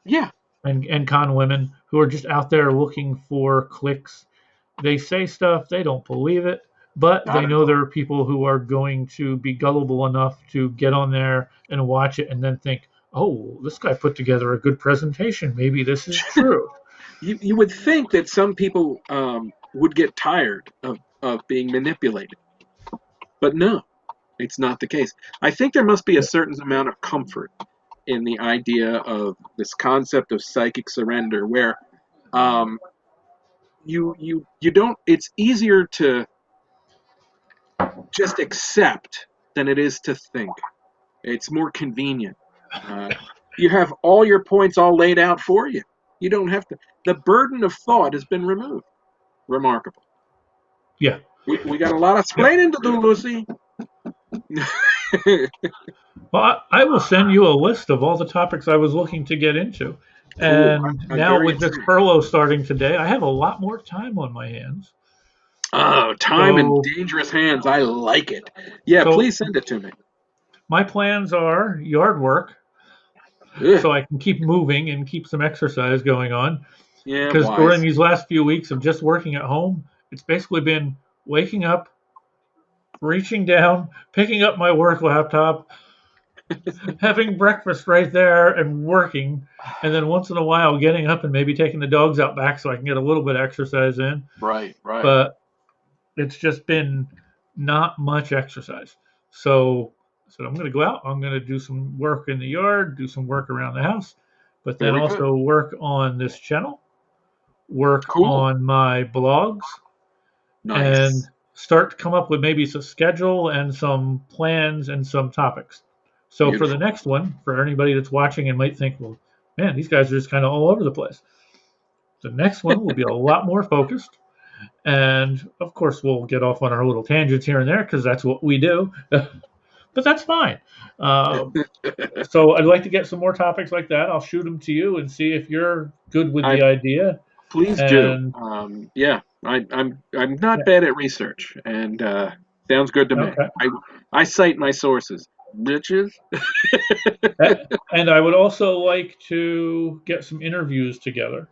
Yeah. and con women who are just out there looking for clicks. They say stuff, they don't believe it, but Not they at know all. there are people who are going to be gullible enough to get on there and watch it and then think, oh, this guy put together a good presentation. Maybe this is true. You would think that some people would get tired of being manipulated, but no, it's not the case. I think there must be a Yeah. certain amount of comfort in the idea of this concept of psychic surrender, where um, you don't. It's easier to just accept than it is to think. It's more convenient. Uh, you have all your points all laid out for you. You don't have to. The burden of thought has been removed. Remarkable. Yeah. We got a lot of Yep. explaining to do, Lucy. Well, I will send you a list of all the topics I was looking to get into. Cool. And I'm now very with this intrigued. furlough starting today, I have a lot more time on my hands. Oh, time in So, dangerous hands. I like it. Yeah, so please send it to me. my plans are yard work, Ugh. so I can keep moving and keep some exercise going on. Yeah, Because during wise. these last few weeks of just working at home, it's basically been waking up, reaching down, picking up my work laptop, having breakfast right there, and working. And then once in a while, getting up and maybe taking the dogs out back so I can get a little bit of exercise in. Right, right. But it's just been not much exercise. So I'm going to go out. I'm going to do some work in the yard, do some work around the house, but then Very good. also work on this channel, work Cool. on my blogs, and Nice. start to come up with maybe some schedule and some plans and some topics. So for the Beautiful. next one, for anybody that's watching and might think, well, man, these guys are just kind of all over the place. The next one will be a lot more focused. And of course, we'll get off on our little tangents here and there because that's what we do. But that's fine. So I'd like to get some more topics like that. I'll shoot them to you and see if you're good with I the idea. please do. And Yeah, I'm not yeah, bad at research, and sounds good to me. okay. I cite my sources. Bitches. And I would also like to get some interviews together.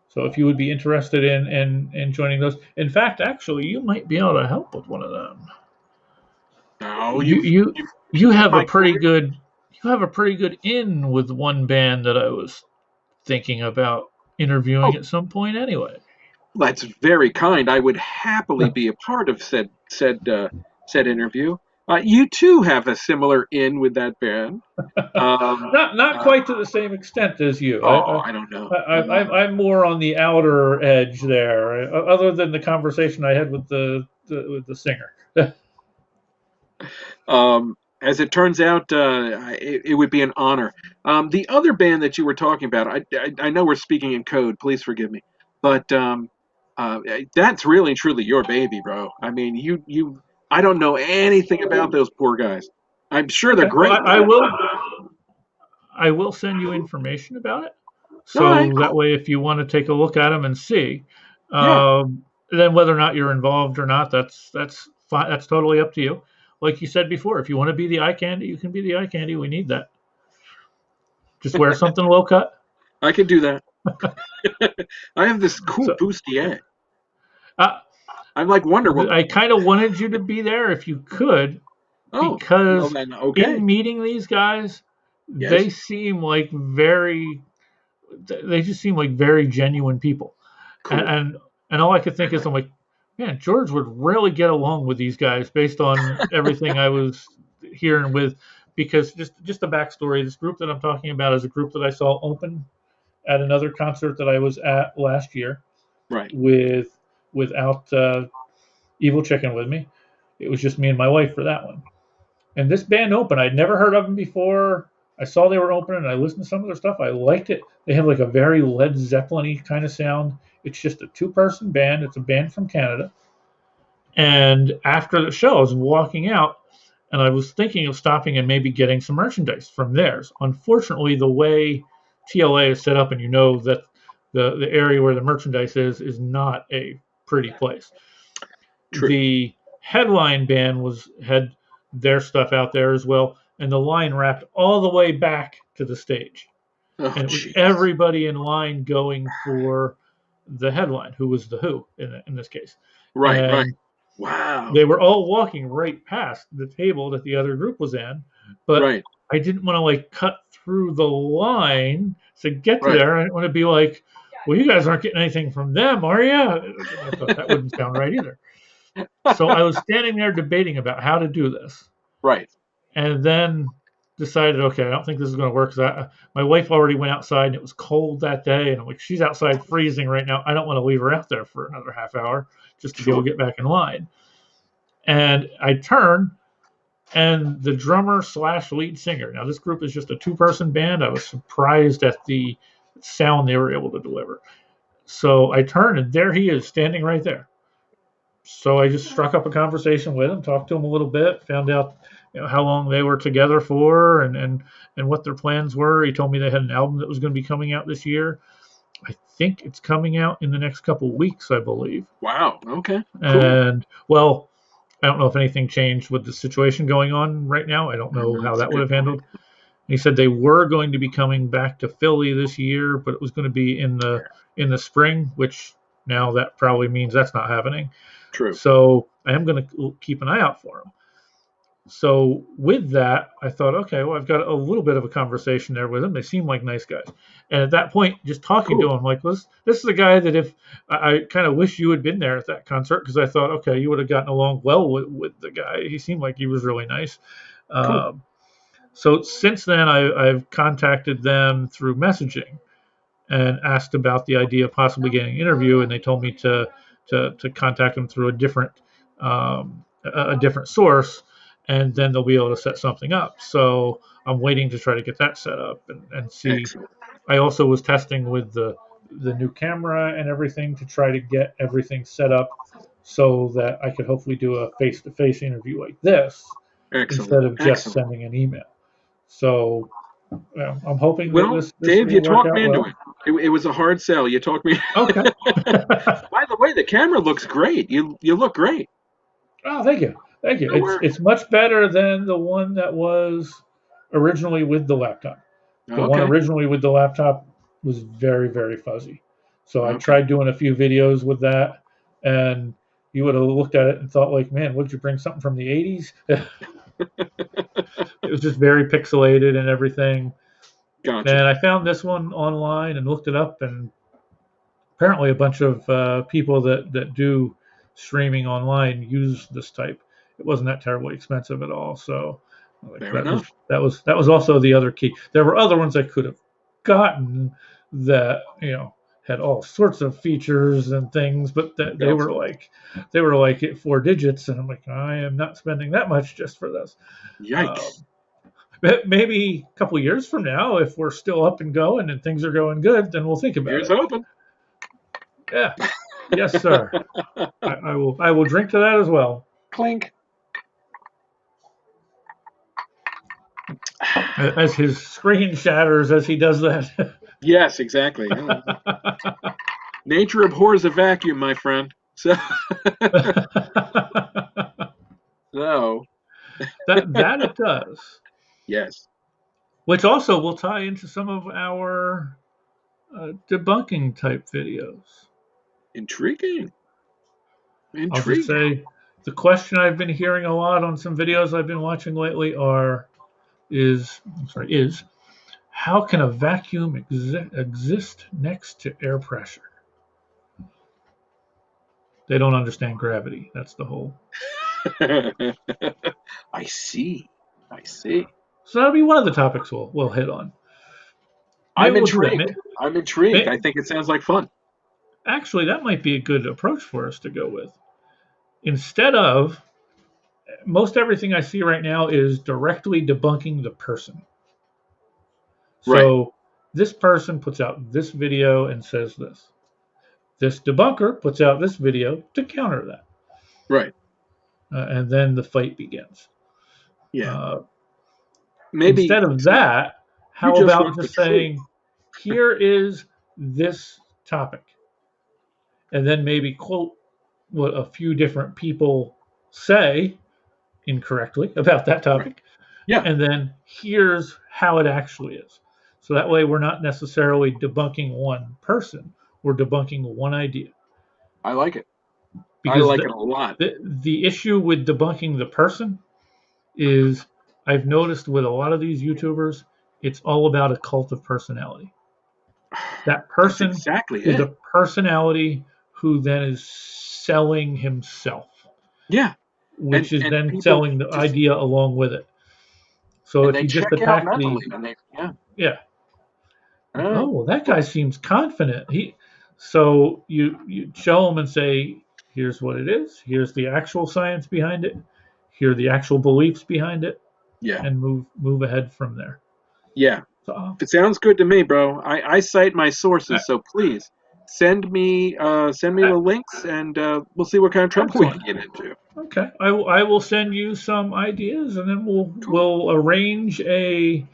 So if you would be interested in joining those, in fact, actually, you might be able to help with one of them. No, You you you've you piqued have a my pretty curiosity. good in with one band that I was thinking about interviewing Oh, at some point anyway. that's very kind. I would happily be a part of said interview. You too have a similar in with that band. Um, Not uh, quite to the same extent as you. oh, I don't know. I'm more on the outer edge there. Other than the conversation I had with the singer. Um, As it turns out, it would be an honor. The other band that you were talking about, I know we're speaking in code. Please forgive me, but that's really and truly your baby, bro. I mean, I don't know anything about those poor guys. I'm sure they're Okay. Well, great. I will send you information about it. All right, So that cool. way, if you want to take a look at them and see, Yeah, then whether or not you're involved or not, that's fine. That's totally up to you. Like you said before, if you want to be the eye candy, you can be the eye candy. We need that. Just wear something low cut. I could do that. I have this cool So bustier. uh, I'm like Wonder Woman. I kind of wanted you to be there if you could, Oh, well because then, okay. in meeting these guys, Yes, they seem like they just seem like very genuine people. And, cool. and and all I could think is, I'm like, man, George would really get along with these guys based on everything I was hearing with, because just the backstory. This group that I'm talking about is a group that I saw open at another concert that I was at last year Right. with without Evil Chicken with me. It was just me and my wife for that one. And this band opened. I'd never heard of them before. I saw they were opening, and I listened to some of their stuff. I liked it. They have like a very Led Zeppelin-y kind of sound. It's just a two-person band. It's a band from Canada. And after the show, I was walking out, and I was thinking of stopping and maybe getting some merchandise from theirs. Unfortunately, the way TLA is set up, and you know that the area where the merchandise is not a pretty place. True. The headline band had their stuff out there as well, and the line wrapped all the way back to the stage, Oh, and it was jeez. everybody in line going for the headline, who was the Who in this case, Right, right. and Wow. they were all walking right past the table that the other group was in, but Right, I didn't want to like cut through the line to get to right. there. I didn't want to be like, well, you guys aren't getting anything from them, are you? I thought that wouldn't sound right either. So I was standing there debating about how to do this, Right. and then decided, okay, I don't think this is going to work, because my wife already went outside and it was cold that day, and I'm like, she's outside freezing right now. I don't want to leave her out there for another half hour just to go Sure. get back in line. And I turn, and the drummer slash lead singer. Now this group is just a two-person band. I was surprised at the sound they were able to deliver. So I turn, and there he is standing right there. So I just struck up a conversation with him, talked to him a little bit, found out how long they were together for, and what their plans were. He told me they had an album that was going to be coming out this year. I think it's coming out in the next couple of weeks, I believe. Wow. Okay. Cool. And well, I don't know if anything changed with the situation going on right now. I don't know how That's a that would good have point. handled. He said they were going to be coming back to Philly this year, but it was going to be in the spring, which now that probably means that's not happening. True. So I am going to keep an eye out for him. So with that, I thought, okay, well, I've got a little bit of a conversation there with them. They seem like nice guys. And at that point, just talking to Cool. him, like, this is a guy that if I kind of wish you had been there at that concert, because I thought, okay, you would have gotten along well with the guy. He seemed like he was really nice. Cool. Um, so since then, I've contacted them through messaging and asked about the idea of possibly getting an interview, and they told me to contact them through a different source, and then they'll be able to set something up. So I'm waiting to try to get that set up and see. Excellent. I also was testing with the new camera and everything to try to get everything set up so that I could hopefully do a face-to-face interview like this Excellent. instead of just Excellent. sending an email. So I'm hoping that Well, this Dave, you will work talked out me into well. it. It was a hard sell. You talked me. Okay. By the way, the camera looks great. You look great. Oh, thank you, thank you. No, It's much better than the one that was originally with the laptop. The one okay. originally with the laptop was very, very fuzzy. So I Okay. tried doing a few videos with that, and you would have looked at it and thought, like, man, would you bring something from the '80s? It was just very pixelated and everything. Gotcha. And I found this one online and looked it up, and apparently a bunch of people that do streaming online use this type. It wasn't that terribly expensive at all, so like Fair enough. that was also the other key. There were other ones I could have gotten that had all sorts of features and things, but they were like at 4 digits, and I'm like, I am not spending that much just for this. Yikes. Maybe a couple years from now, if we're still up and going and things are going good, then we'll think about Here's it. hoping. Yeah. Yes, sir. I will drink to that as well. Clink. As his screen shatters as he does that. Yes, exactly. Nature abhors a vacuum, my friend. So, so that it does. yes. Which also will tie into some of our debunking type videos. Intriguing. I'll just say the question I've been hearing a lot on some videos I've been watching lately is how can a vacuum exist next to air pressure? They don't understand gravity. That's the whole. I see. So that'll be one of the topics we'll hit on. I'm intrigued. I think it sounds like fun. Actually, that might be a good approach for us to go with. Instead of most everything I see right now is directly debunking the person. So this person puts out this video and says this. This debunker puts out this video to counter that. Right. And then the fight begins. Yeah. Maybe instead of that, how about just saying, here is this topic, and then maybe quote what a few different people say incorrectly about that topic. Right. Yeah. And then here's how it actually is. So that way we're not necessarily debunking one person, we're debunking one idea. I like it. Because I like it a lot. The issue with debunking the person is I've noticed with a lot of these YouTubers, it's all about a cult of personality. That person is a personality who then is selling himself. Yeah. Which is then selling the idea along with it. So if you just attack oh, that guy seems confident. So you show him and say, here's what it is. Here's the actual science behind it. Here are the actual beliefs behind it. Yeah. And move ahead from there. Yeah. So, it sounds good to me, bro. I cite my sources, so please send me the links, and we'll see what kind of trouble we can get into. Okay, I will send you some ideas, and then we'll arrange a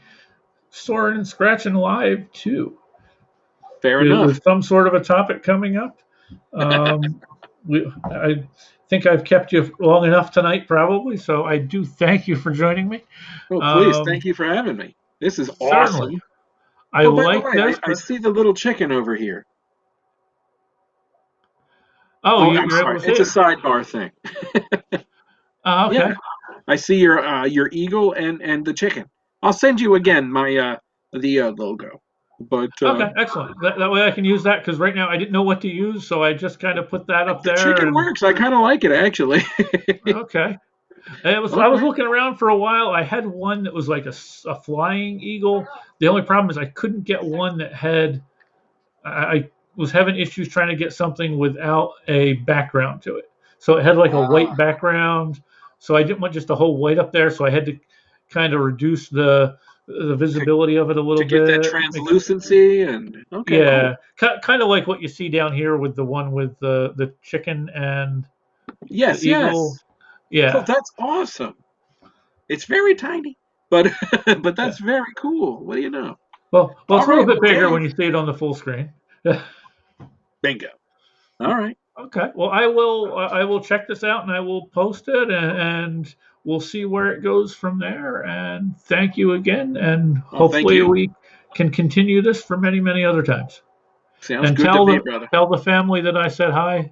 Soarin and Scratchin live too. Fair enough. With some sort of a topic coming up. I think I've kept you long enough tonight, probably. So I do thank you for joining me. Oh, please, thank you for having me. This is awesome. I like this. I see the little chicken over here. Oh, I'm sorry. It's a sidebar thing. Okay. Yeah. I see your eagle and the chicken. I'll send you again my the logo. But okay, excellent. That way I can use that because right now I didn't know what to use, so I just kind of put that up there. Chicken works. I kind of like it actually. Okay. I was looking around for a while. I had one that was like a flying eagle. The only problem is I couldn't get one that had. I was having issues trying to get something without a background to it. So it had like a white background. So I didn't want just a whole white up there. So I had to kind of reduce the visibility of it a little bit. To get that translucency and okay. Yeah, cool. Kind of like what you see down here with the one with the chicken and the eagle. Yeah. Oh, that's awesome. It's very tiny, but that's very cool. What do you know? Well, it's a little bit bigger when you see it on the full screen. Bingo. All right. Okay. Well, I will check this out and I will post it and we'll see where it goes from there. And thank you again. And hopefully we can continue this for many, many other times. Sounds good to me, brother. Tell the family that I said hi.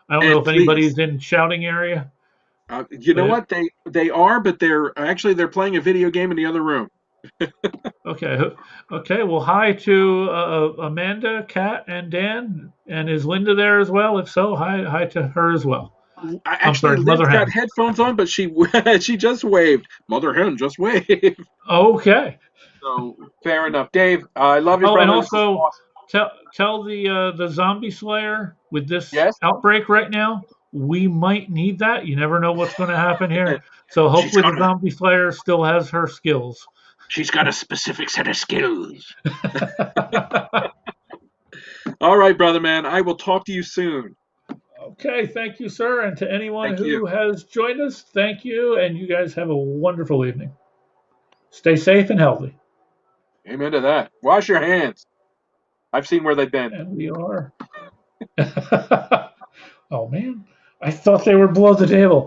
I don't know if anybody's in shouting area. You know what? They are, but they're playing a video game in the other room. Okay. Well, hi to Amanda, Kat, and Dan. And is Linda there as well? If so, hi to her as well. Actually, Lynn's got headphones on, but she just waved. Mother Hen just waved. Okay. So fair enough, Dave. I love you, brother. And also tell the zombie slayer with this Yes, outbreak right now. We might need that. You never know what's going to happen here. So she's hopefully the gonna. zombie slayer still has her skills. She's got a specific set of skills. All right, brother man. I will talk to you soon. Okay, thank you, sir. And to anyone Thank you. who has joined us, thank you. And you guys have a wonderful evening. Stay safe and healthy. Amen to that. Wash your hands. I've seen where they've been. And we are. Oh, man. I thought they were below the table.